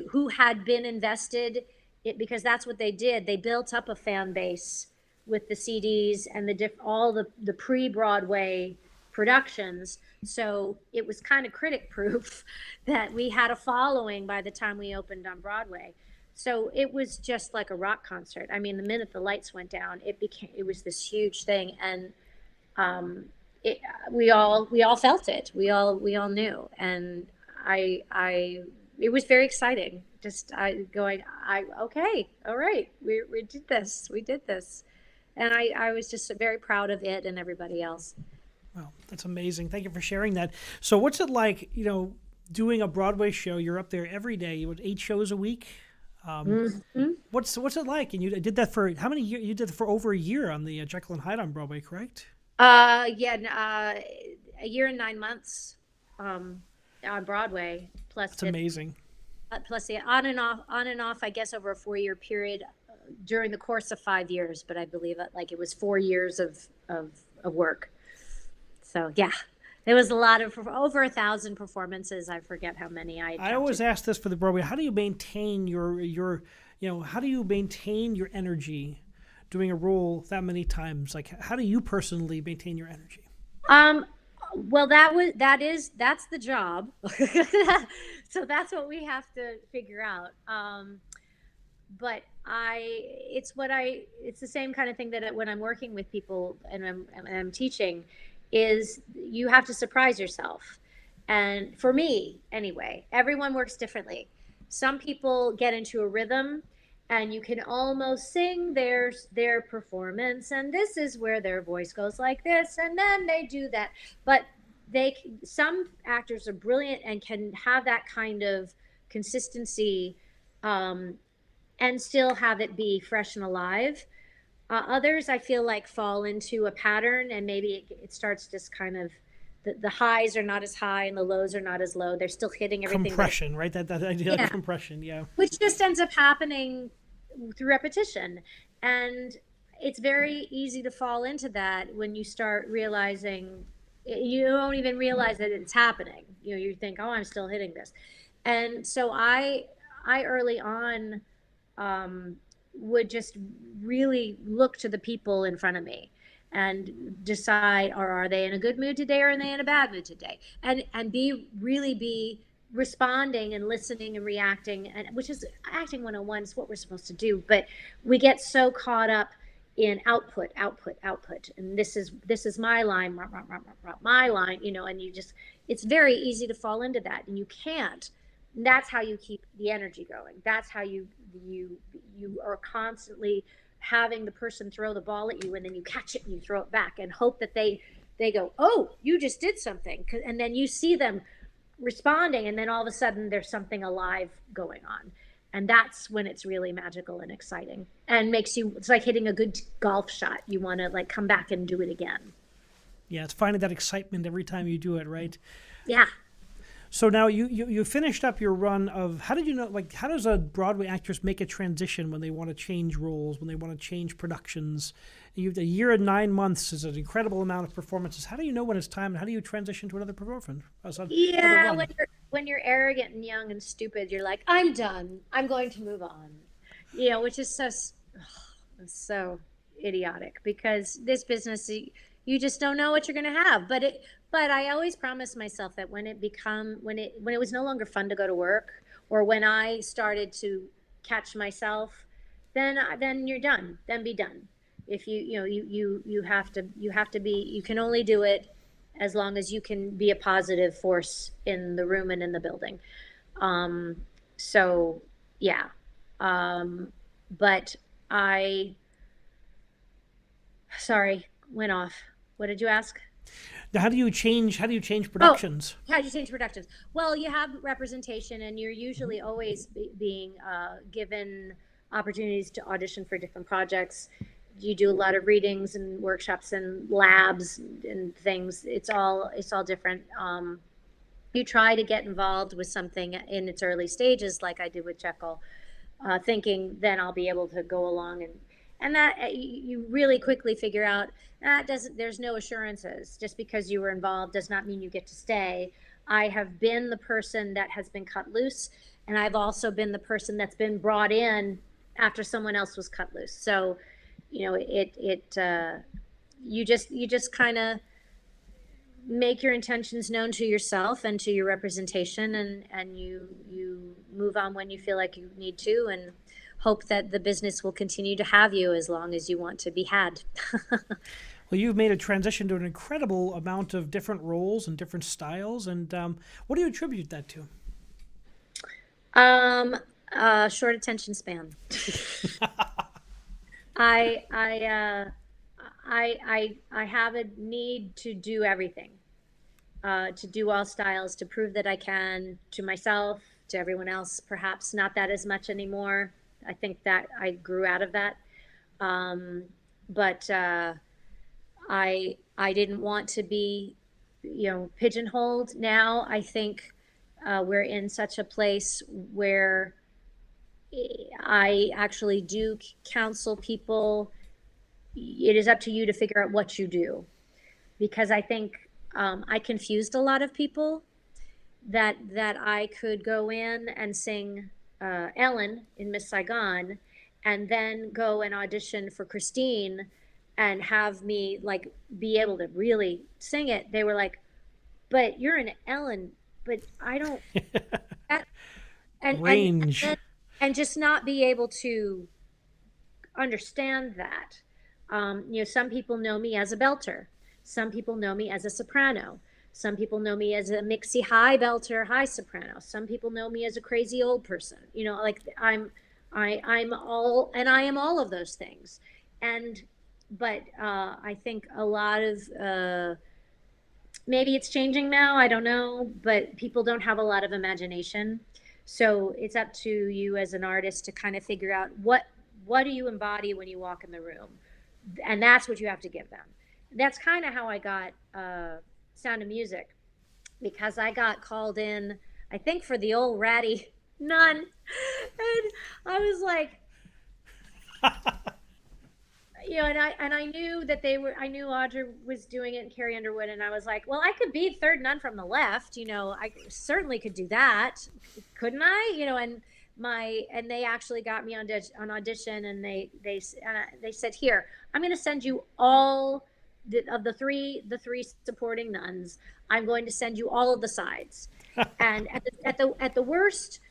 who had been invested because that's what they did. They built up a fan base with the CDs and all the pre-Broadway productions. So it was kind of critic proof that we had a following by the time we opened on Broadway. So it was just like a rock concert. I mean, the minute the lights went down, it was this huge thing. And we all felt it. We all knew. And it was very exciting. Just okay, all right, we did this. We did this. And I was just very proud of it and everybody else. Wow, that's amazing. Thank you for sharing that. So what's it like, doing a Broadway show? You're up there every day. You would 8 shows a week. What's it like? And you did that for how many years? You did it for over a year on the Jekyll and Hyde on Broadway, correct? A year and 9 months on Broadway. Plus, it's amazing. Plus the on and off, I guess, over a 4-year period during the course of 5 years. But I believe it was 4 years of work. So yeah, there was a lot of over 1,000 performances. I forget how many I always ask this for the Broadway. How do you maintain your how do you maintain your energy doing a role that many times? Like, how do you personally maintain your energy? Well, that's the job. So that's what we have to figure out. But it's the same kind of thing that when I'm working with people and I'm teaching, is you have to surprise yourself. And for me, anyway, everyone works differently. Some people get into a rhythm and you can almost sing their performance, and this is where their voice goes like this, and then they do that. But some actors are brilliant and can have that kind of consistency and still have it be fresh and alive. Others, I feel like, fall into a pattern, and maybe it starts just kind of, the highs are not as high and the lows are not as low. They're still hitting everything. Compression, right? That idea of compression, yeah. Which just ends up happening through repetition. And it's very easy to fall into that when you start realizing, you don't even realize that it's happening. You think, oh, I'm still hitting this. And so I early on would just really look to the people in front of me and decide, or are they in a good mood today, or are they in a bad mood today? And really be responding and listening and reacting, and which is acting 101, is what we're supposed to do. But we get so caught up in output, and this is my line, my line, and it's very easy to fall into that, and you can't. And that's how you keep the energy going. That's how you are constantly having the person throw the ball at you, and then you catch it and you throw it back and hope that they go, oh, you just did something. And then you see them responding, and then all of a sudden there's something alive going on. And that's when it's really magical and exciting, and it's like hitting a good golf shot. You want to come back and do it again. Yeah, it's finding that excitement every time you do it, right? Yeah. So now you finished up your run of, how does a Broadway actress make a transition when they want to change roles, when they want to change productions? A year and 9 months is an incredible amount of performances. How do you know when it's time, and how do you transition to another performance? Yeah, when you're arrogant and young and stupid, you're like, I'm done. I'm going to move on. Which is so idiotic, because this business, you just don't know what you're going to have. But I always promised myself that when it was no longer fun to go to work, or when I started to catch myself, then you're done. Then be done. If you have to be, you can only do it as long as you can be a positive force in the room and in the building. So yeah. But sorry, went off. What did you ask? Now, how do you change Oh, productions? how do you change productions? Well, you have representation, and you're usually always being given opportunities to audition for different projects. You do a lot of readings and workshops and labs and things. It's all different. You try to get involved with something in its early stages, like I did with Jekyll, thinking then I'll be able to go along and that you really quickly figure out that doesn't there's no assurances. Just because you were involved does not mean you get to stay. I have been the person that has been cut loose, and I've also been the person that's been brought in after someone else was cut loose. So, you just kind of make your intentions known to yourself and to your representation, and you move on when you feel like you need to, and hope that the business will continue to have you as long as you want to be had. Well, you've made a transition to an incredible amount of different roles and different styles. And what do you attribute that to? um Short attention span. I I have a need to do everything, to do all styles, to prove that I can, to myself, to everyone else. Perhaps not that as much anymore. I think that I grew out of that. Um, but I didn't want to be, pigeonholed. Now I think we're in such a place where I actually do counsel people. It is up to you to figure out what you do, because I think I confused a lot of people that I could go in and sing Ellen in Miss Saigon, and then go and audition for Christine and have me like be able to really sing it. They were like, "But you're an Ellen, but I don't." That, Range. and just not be able to understand that. Some people know me as a belter. Some people know me as a soprano. Some people know me as a mixy high belter, high soprano. Some people know me as a crazy old person. Like I'm all, and I am all of those things. And but I think a lot of maybe it's changing now. I don't know, but people don't have a lot of imagination. So it's up to you as an artist to kind of figure out what do you embody when you walk in the room, and that's what you have to give them. That's kind of how I got Sound of Music, because I got called in, I think, for the old ratty nun, and I was like, and I knew that I knew Audra was doing it and Carrie Underwood, and I was like, well, I could be third nun from the left, I certainly could do that, couldn't I? And they actually got me on audition, and they said, here, I'm going to send you all of the three supporting nuns. I'm going to send you all of the sides, and at the worst,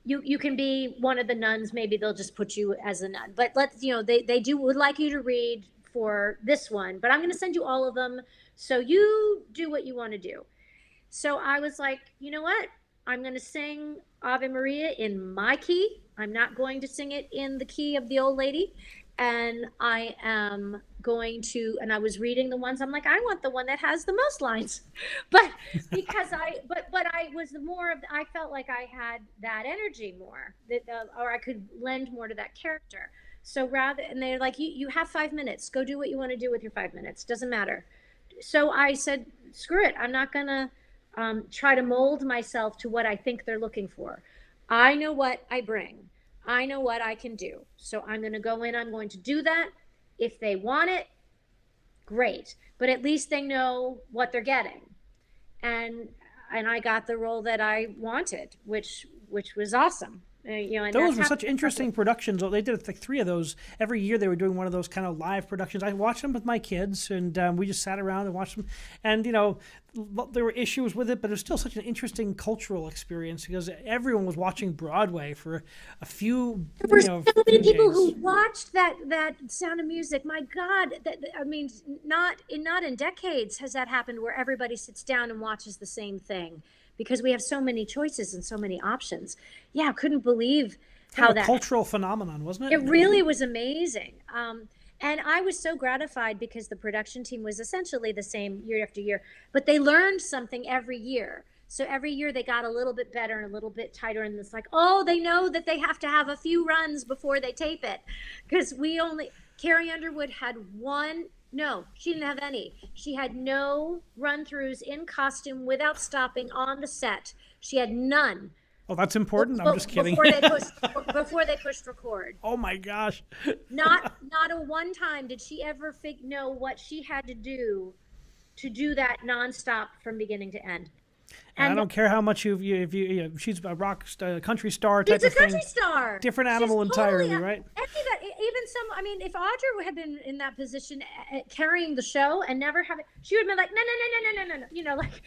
you can be one of the nuns. Maybe they'll just put you as a nun, but they would like you to read for this one, but I'm going to send you all of them, so you do what you want to do. So I was like, you know what? I'm going to sing Ave Maria in my key. I'm not going to sing it in the key of the old lady. And I am going to, and I was reading the ones, I'm like, I want the one that has the most lines. But because but I was more of, I felt like I had that energy more, or I could lend more to that character. So and they're like, you have 5 minutes, go do what you want to do with your 5 minutes. Doesn't matter. So I said, screw it. I'm not going to try to mold myself to what I think they're looking for. I know what I bring. I know what I can do. So I'm going to go in, I'm going to do that. If they want it, great. But at least they know what they're getting. And I got the role that I wanted, which was awesome. And Those were such interesting productions. They did like 3 of those every year. They were doing one of those kind of live productions. I watched them with my kids, and we just sat around and watched them. And there were issues with it, but it was still such an interesting cultural experience, because everyone was watching Broadway for a few. There were so many people days. who watched that Sound of Music. My God, I mean, not in decades has that happened where everybody sits down and watches the same thing. because we have so many choices and so many options. Yeah, I couldn't believe Kind how of a that cultural phenomenon, wasn't it? it really was amazing. And I was so gratified because the production team was essentially the same year after year, but they learned something every year. So every year they got a little bit better and a little bit tighter. And it's like, oh, they know that they have to have a few runs before they tape it. Because Carrie Underwood had one, no, she didn't have any. She had no run throughs in costume without stopping on the set. She had none. Oh, that's important. I'm just kidding. Before they pushed record. Oh my gosh. Not a one time did she ever know what she had to do that nonstop from beginning to end. And I don't care how much she's a rock star, country star type she's of thing. She's a country star. Different animal entirely, right? Even some, I mean, if Audra had been in that position carrying the show and never having, she would have been like, no, you know, like,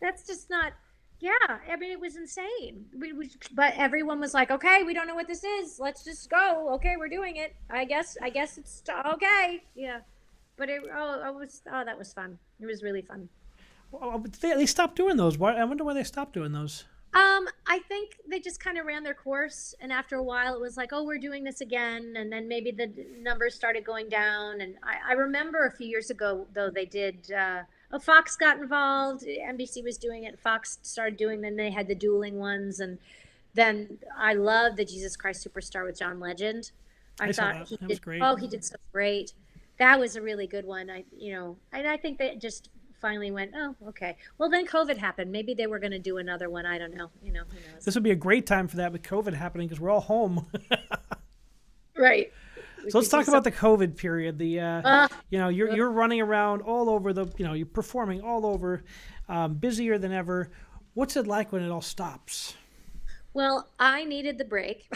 that's just not. Yeah, I mean, it was insane. But everyone was like, okay, we don't know what this is. Let's just go. Okay, we're doing it. I guess it's okay. Yeah. But that was fun. It was really fun. Well, they stopped doing those. I wonder why they stopped doing those. I think they just kind of ran their course. And after a while, it was like, oh, we're doing this again. And then maybe the numbers started going down. And I remember a few years ago, though, they did... Fox got involved. NBC was doing it. Fox started doing. Then they had the dueling ones, and then I love the Jesus Christ Superstar with John Legend. I thought he did great. Oh, he did so great. That was a really good one. And I think they just finally went, oh, okay. Well, then COVID happened. Maybe they were going to do another one. I don't know. Who knows? This would be a great time for that with COVID happening because we're all home. Right. So let's talk about the COVID period. You're running around all over you're performing all over, busier than ever. What's it like when it all stops? Well, I needed the break.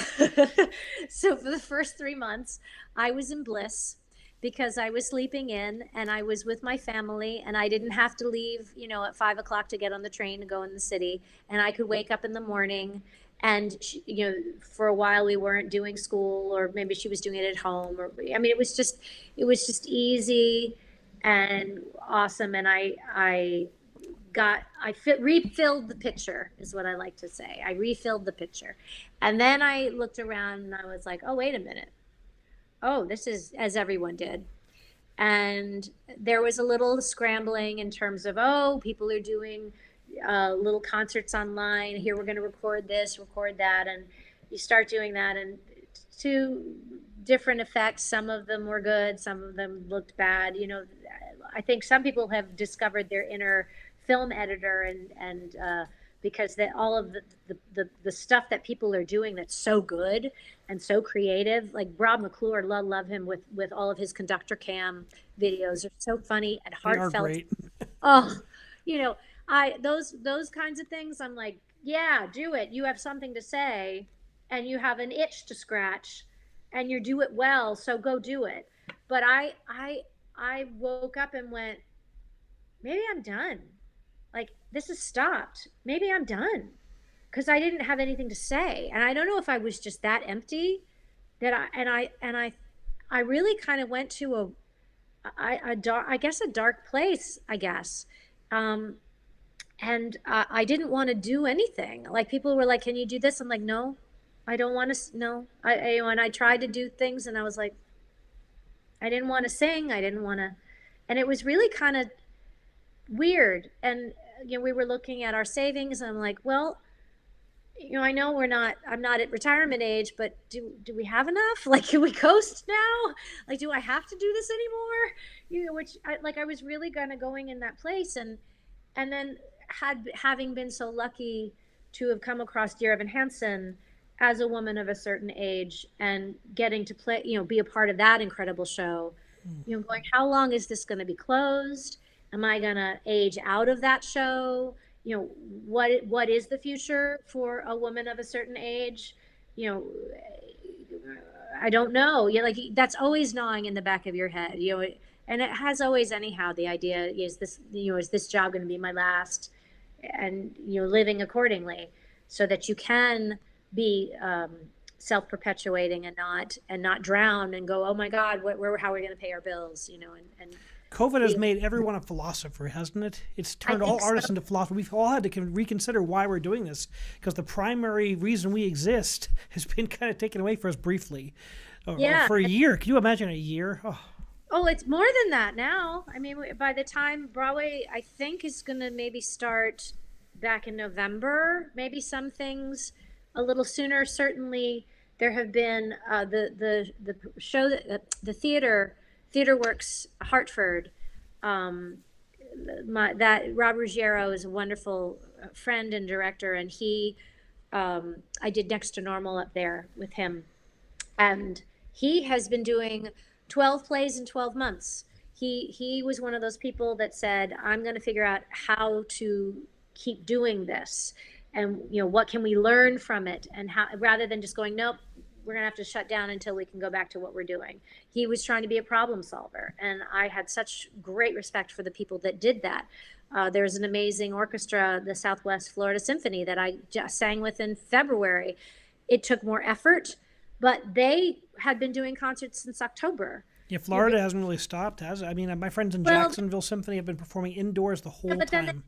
So for the first 3 months, I was in bliss because I was sleeping in and I was with my family and I didn't have to leave, at 5 o'clock to get on the train to go in the city. And I could wake up in the morning. And for a while we weren't doing school, or maybe she was doing it at home. It was just easy and awesome. And I refilled the pitcher, is what I like to say. I refilled the pitcher, and then I looked around and I was like, oh, wait a minute. Oh, this is, as everyone did. And there was a little scrambling in terms of, people are doing little concerts online. Here, we're going to record this, record that. And you start doing that, and to different effects. Some of them were good. Some of them looked bad. I think some people have discovered their inner film editor, and because all of the stuff that people are doing that's so good and so creative, like Rob McClure, love him with all of his conductor cam videos. Are so funny and heartfelt. They are great. Those kinds of things, I'm like, yeah, do it. You have something to say and you have an itch to scratch and you do it well, so go do it. But I woke up and went, maybe I'm done. Like, this has stopped. Maybe I'm done. Because I didn't have anything to say. And I don't know if I was just that empty that I really kind of went to a dark place, I guess. And I didn't want to do anything. Like, people were like, can you do this? I'm like, no, I don't want to. No, and I tried to do things and I was like, I didn't want to sing. I didn't want to. And it was really kind of weird. And, we were looking at our savings and I'm like, well, I know I'm not at retirement age, but do we have enough? Like, can we coast now? Like, do I have to do this anymore? Which I was really going in that place. And then having been so lucky to have come across Dear Evan Hansen as a woman of a certain age and getting to play, be a part of that incredible show, going, how long is this going to be closed? Am I going to age out of that show? What is the future for a woman of a certain age? I don't know. That's always gnawing in the back of your head, and it has always anyhow. The idea is this job going to be my last? And, living accordingly so that you can be self-perpetuating and not drown and go, oh my God, how are we going to pay our bills? COVID has made everyone a philosopher, hasn't it? It's turned all artists into philosophers. We've all had to reconsider why we're doing this, because the primary reason we exist has been kind of taken away for us briefly. Or for a year. Can you imagine a year? Oh, it's more than that now. I mean, by the time Broadway, I think, is going to maybe start back in November, maybe some things a little sooner. Certainly, there have been the show that the Theater Works Hartford. That Rob Ruggiero is a wonderful friend and director, and I did Next to Normal up there with him, and he has been doing 12 plays in 12 months. He was one of those people that said, I'm going to figure out how to keep doing this, and what can we learn from it, and how, rather than just going, nope, we're going to have to shut down until we can go back to what we're doing. He was trying to be a problem solver, and I had such great respect for the people that did that. There's an amazing orchestra, the Southwest Florida Symphony, that I just sang with in February. It took more effort, but they had been doing concerts since October. Yeah, Florida hasn't really stopped, has it? I mean, my friends in Jacksonville Symphony have been performing indoors the whole time. But then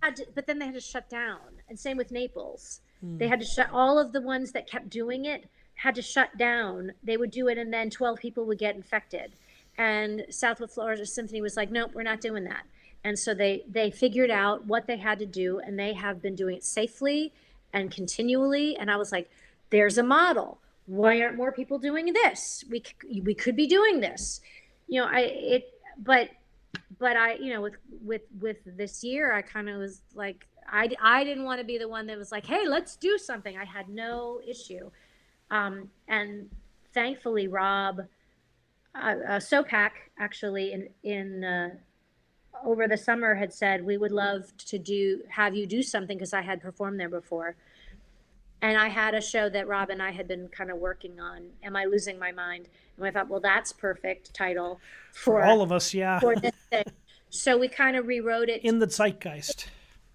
they had to shut down, and same with Naples. They had to shut. All of the ones that kept doing it had to shut down. They would do it, and then 12 people would get infected. And Southwest Florida Symphony was like, nope, we're not doing that. And so they figured out what they had to do, and they have been doing it safely and continually. And I was like, there's a model. Why aren't more people doing this? We could be doing this. But with this year, I kind of was like, I didn't want to be the one that was like, hey, let's do something. I had no issue. And thankfully, Rob Sopak actually in over the summer had said, we would love to have you do something, because I had performed there before. And I had a show that Rob and I had been kind of working on, Am I Losing My Mind? And I thought, well, that's perfect title for all of us, yeah. For this thing. So we kind of rewrote it. In the zeitgeist.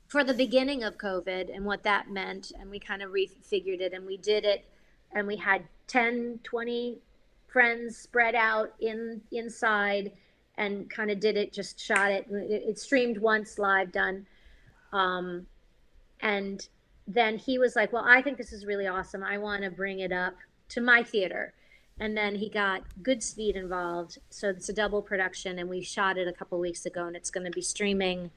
For the beginning of COVID and what that meant. And we kind of refigured it, and we did it. And we had 10, 20 friends spread out inside, and kind of did it, just shot it. It streamed once, live, done. And then he was like, well, I think this is really awesome. I want to bring it up to my theater. And then he got Goodspeed involved. So it's a double production, and we shot it a couple weeks ago, and it's going to be streaming.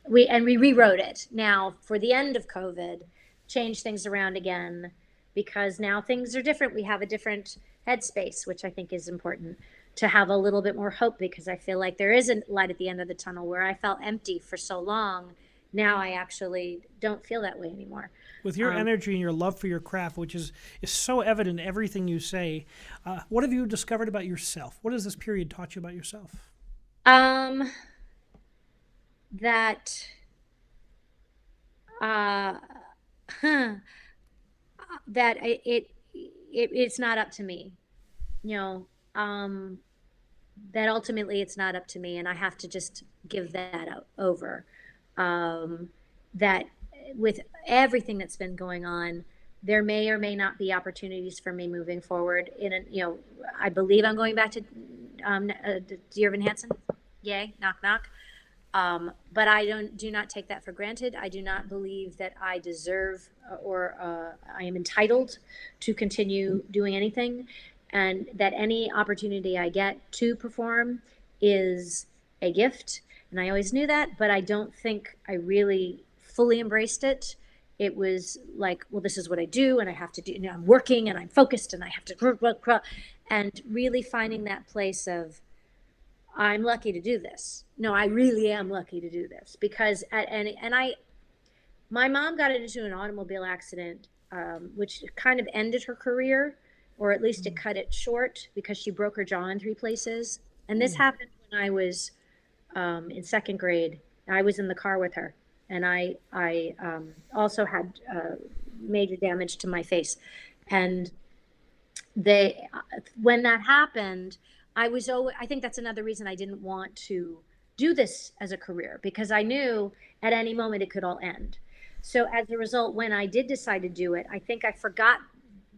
We rewrote it now for the end of COVID, changed things around again, because now things are different. We have a different headspace, which I think is important, to have a little bit more hope, because I feel like there is a light at the end of the tunnel. Where I felt empty for so long, now I actually don't feel that way anymore. With your energy and your love for your craft, which is so evident in everything you say, what have you discovered about yourself? What has this period taught you about yourself? That it's not up to me, that ultimately it's not up to me, and I have to just give that over. That with everything that's been going on, there may or may not be opportunities for me moving forward. I believe I'm going back to Dear Evan Hansen. Yay, knock knock. But I do not take that for granted. I do not believe that I deserve or I am entitled to continue doing anything, and that any opportunity I get to perform is a gift. And I always knew that, but I don't think I really fully embraced it. It was like, well, this is what I do, and I have to do, I'm working, and I'm focused, and I have to, and really finding that place of, I'm lucky to do this. No, I really am lucky to do this, because my mom got into an automobile accident, which kind of ended her career, or at least it cut it short, because she broke her jaw in 3 places. And this happened when I was in 2nd grade. I was in the car with her, and I also had major damage to my face. And when that happened, I think that's another reason I didn't want to do this as a career, because I knew at any moment it could all end. So as a result, when I did decide to do it, I think I forgot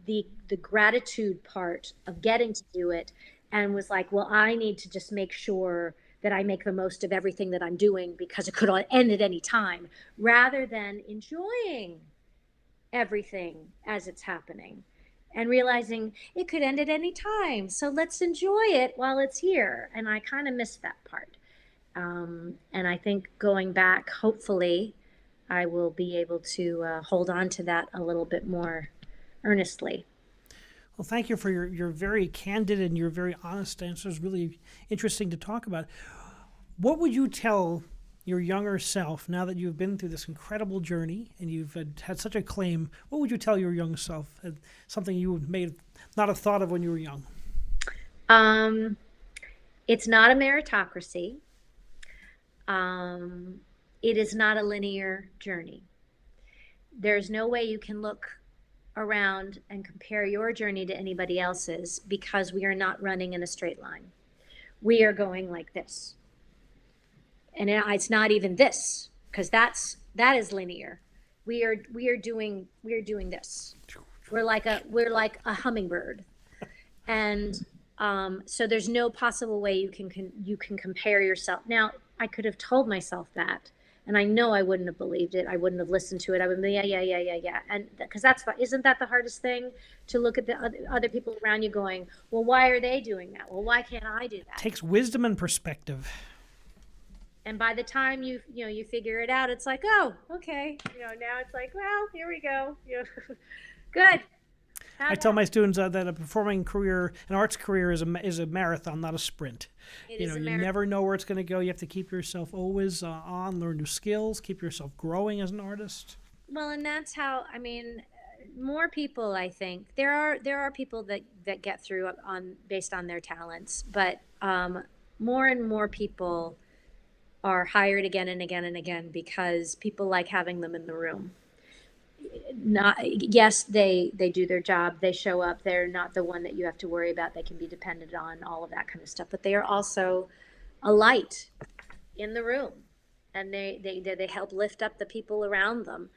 the gratitude part of getting to do it, and was like, well, I need to just make sure that I make the most of everything that I'm doing because it could end at any time, rather than enjoying everything as it's happening and realizing it could end at any time. So let's enjoy it while it's here. And I kind of missed that part. And I think going back, hopefully, I will be able to hold on to that a little bit more earnestly. Well, thank you for your very candid and your very honest answers. Really interesting to talk about. What would you tell your younger self now that you've been through this incredible journey and you've had such acclaim? What would you tell your young self? Something you may not have thought of when you were young. It's not a meritocracy. It is not a linear journey. There's no way you can look around and compare your journey to anybody else's, because we are not running in a straight line. We are going like this. And it's not even this, because that is linear. We are doing this. We're like a hummingbird. And so there's no possible way you can compare yourself. Now, I could have told myself that, and I know I wouldn't have believed it. I wouldn't have listened to it. I would be, yeah. And because isn't that the hardest thing, to look at the other people around you going, well, why are they doing that? Well, why can't I do that? It takes wisdom and perspective. And by the time you figure it out, it's like, oh, okay. Now it's like, well, here we go. Good. I tell my students that a performing career, an arts career, is a marathon, not a sprint. You never know where it's going to go. You have to keep yourself always on, learn new skills, keep yourself growing as an artist. Well, and that's how, more people, I think, there are people that get through based on their talents, but more and more people are hired again and again and again because people like having them in the room. Yes, they do their job, they show up, they're not the one that you have to worry about, they can be dependent on, all of that kind of stuff, but they are also a light in the room, and they help lift up the people around them,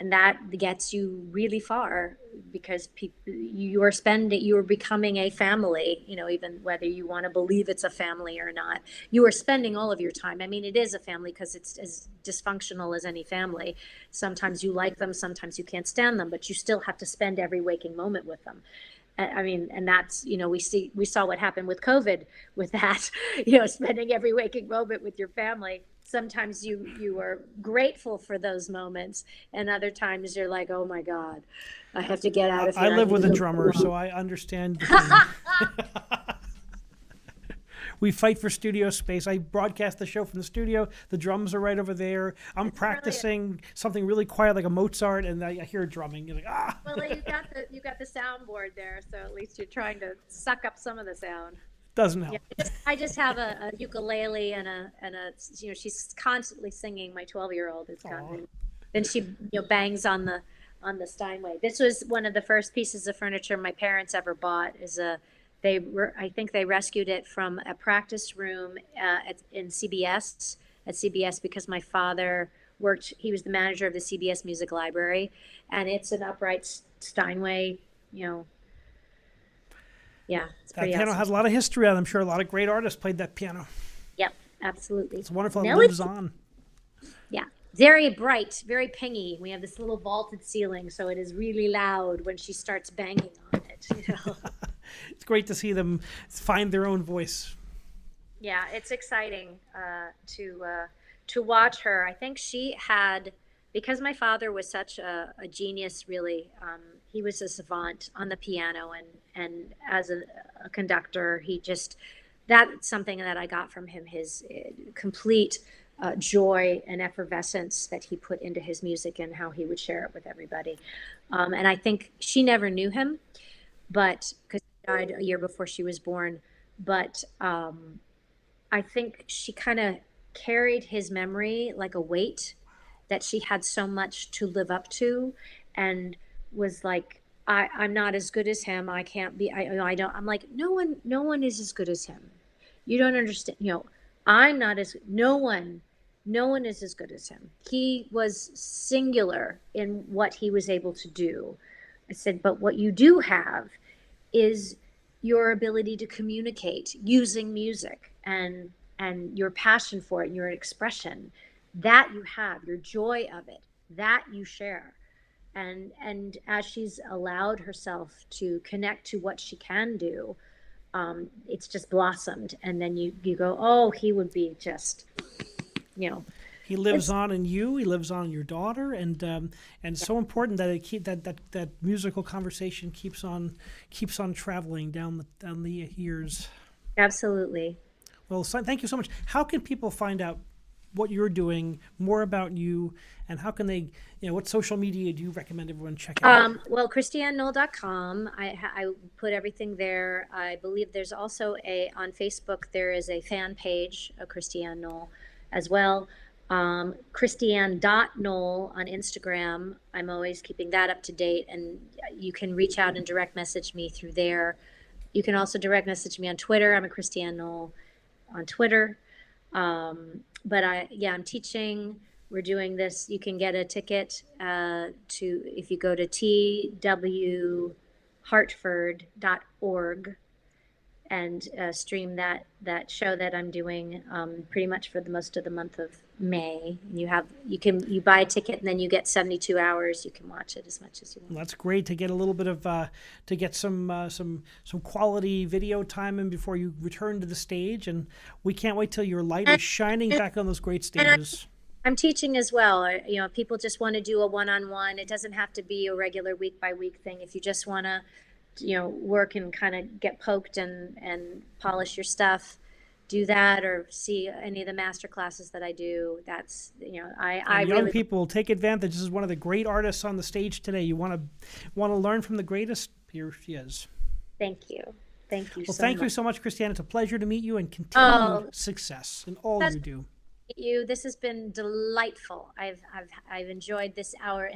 and that gets you really far, because you are becoming a family, even whether you want to believe it's a family or not. You are spending all of your time. It is a family because it's as dysfunctional as any family. Sometimes you like them, sometimes you can't stand them, but you still have to spend every waking moment with them. And that's, we saw what happened with COVID with that, spending every waking moment with your family. Sometimes you are grateful for those moments, and other times you're like, oh my God, I have to get out of here. I live with a drummer, so I understand the We fight for studio space. I broadcast the show from the studio. The drums are right over there. I'm practicing something really quiet, like a Mozart, and I hear drumming. You're like, ah. Well, you got the soundboard there, so at least you're trying to suck up some of the sound. Doesn't help. Yeah, I just have a ukulele and a she's constantly singing. My 12-year-old is constantly. Then she bangs on the Steinway. This was one of the first pieces of furniture my parents ever bought. I think they rescued it from a practice room at CBS because my father worked. He was the manager of the CBS Music Library, and it's an upright Steinway. Yeah, it's that pretty piano awesome. has a lot of history on it. I'm sure a lot of great artists played that piano. Yep, absolutely. It's wonderful. It lives on. Yeah, very bright, very pingy. We have this little vaulted ceiling, so it is really loud when she starts banging on it. It's great to see them find their own voice. Yeah, it's exciting to watch her. I think she had, because my father was such a genius, really. He was a savant on the piano, and as a conductor, that's something that I got from him, his complete joy and effervescence that he put into his music and how he would share it with everybody. And I think she never knew him, because he died a year before she was born. But I think she kind of carried his memory like a weight, that she had so much to live up to, and was like, I'm not as good as him. I can't be. I don't. I'm like, no one is as good as him. You don't understand. I'm not as. No one is as good as him. He was singular in what he was able to do. I said, but what you do have is your ability to communicate using music. and your passion for it, and your expression, that you have, your joy of it, that you share. And as she's allowed herself to connect to what she can do, it's just blossomed. And then you go, oh, he would be just, you know. He lives on in you. He lives on in your daughter, and so important that that musical conversation keeps on traveling down the years. Absolutely. Well, thank you so much. How can people find out what you're doing, more about you, and how can they, what social media do you recommend everyone check out? Well, ChristianeNoll.com. I put everything there. I believe there's also on Facebook, there is a fan page of Christiane Noll as well. Christiane.Noll on Instagram. I'm always keeping that up to date, and you can reach out and direct message me through there. You can also direct message me on Twitter. I'm a Christiane Noll on Twitter. But I'm teaching. We're doing this. You can get a ticket if you go to twhartford.org and stream that show that I'm doing pretty much for the most of the month of May. You buy a ticket and then you get 72 hours. You can watch it as much as you want. Well, that's great to get a little bit of to get some quality video time in before you return to the stage, and we can't wait till your light is shining back on those great stages. I'm teaching as well. People just want to do a one-on-one. It doesn't have to be a regular week-by-week thing. If you just want to work and kind of get poked and polish your stuff, do that, or see any of the master classes that I do. That's, I young really, people take advantage. This is one of the great artists on the stage today. You want to learn from the greatest. Here she is. Thank you. Thank you. Well, thank you so much, Christiane. It's a pleasure to meet you, and continued success in all you do. This has been delightful. I've enjoyed this hour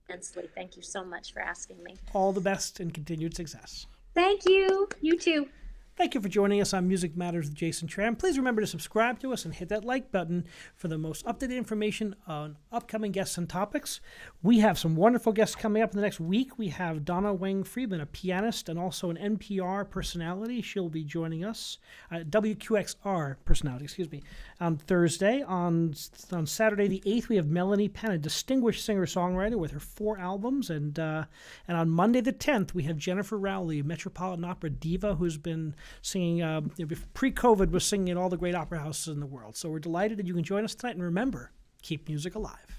immensely. Thank you so much for asking me. All the best and continued success. Thank you. You too. Thank you for joining us on Music Matters with Jason Tramm. Please remember to subscribe to us and hit that like button for the most up-to-date information on upcoming guests and topics. We have some wonderful guests coming up in the next week. We have Donna Wang Friedman, a pianist and also an NPR personality. She'll be joining us, WQXR personality, on Thursday. On Saturday the 8th, we have Melanie Penn, a distinguished singer-songwriter with her 4 albums. And on Monday the 10th, we have Jennifer Rowley, Metropolitan Opera diva, who's been singing, pre-COVID, was singing in all the great opera houses in the world. So we're delighted that you can join us tonight. And remember, keep music alive.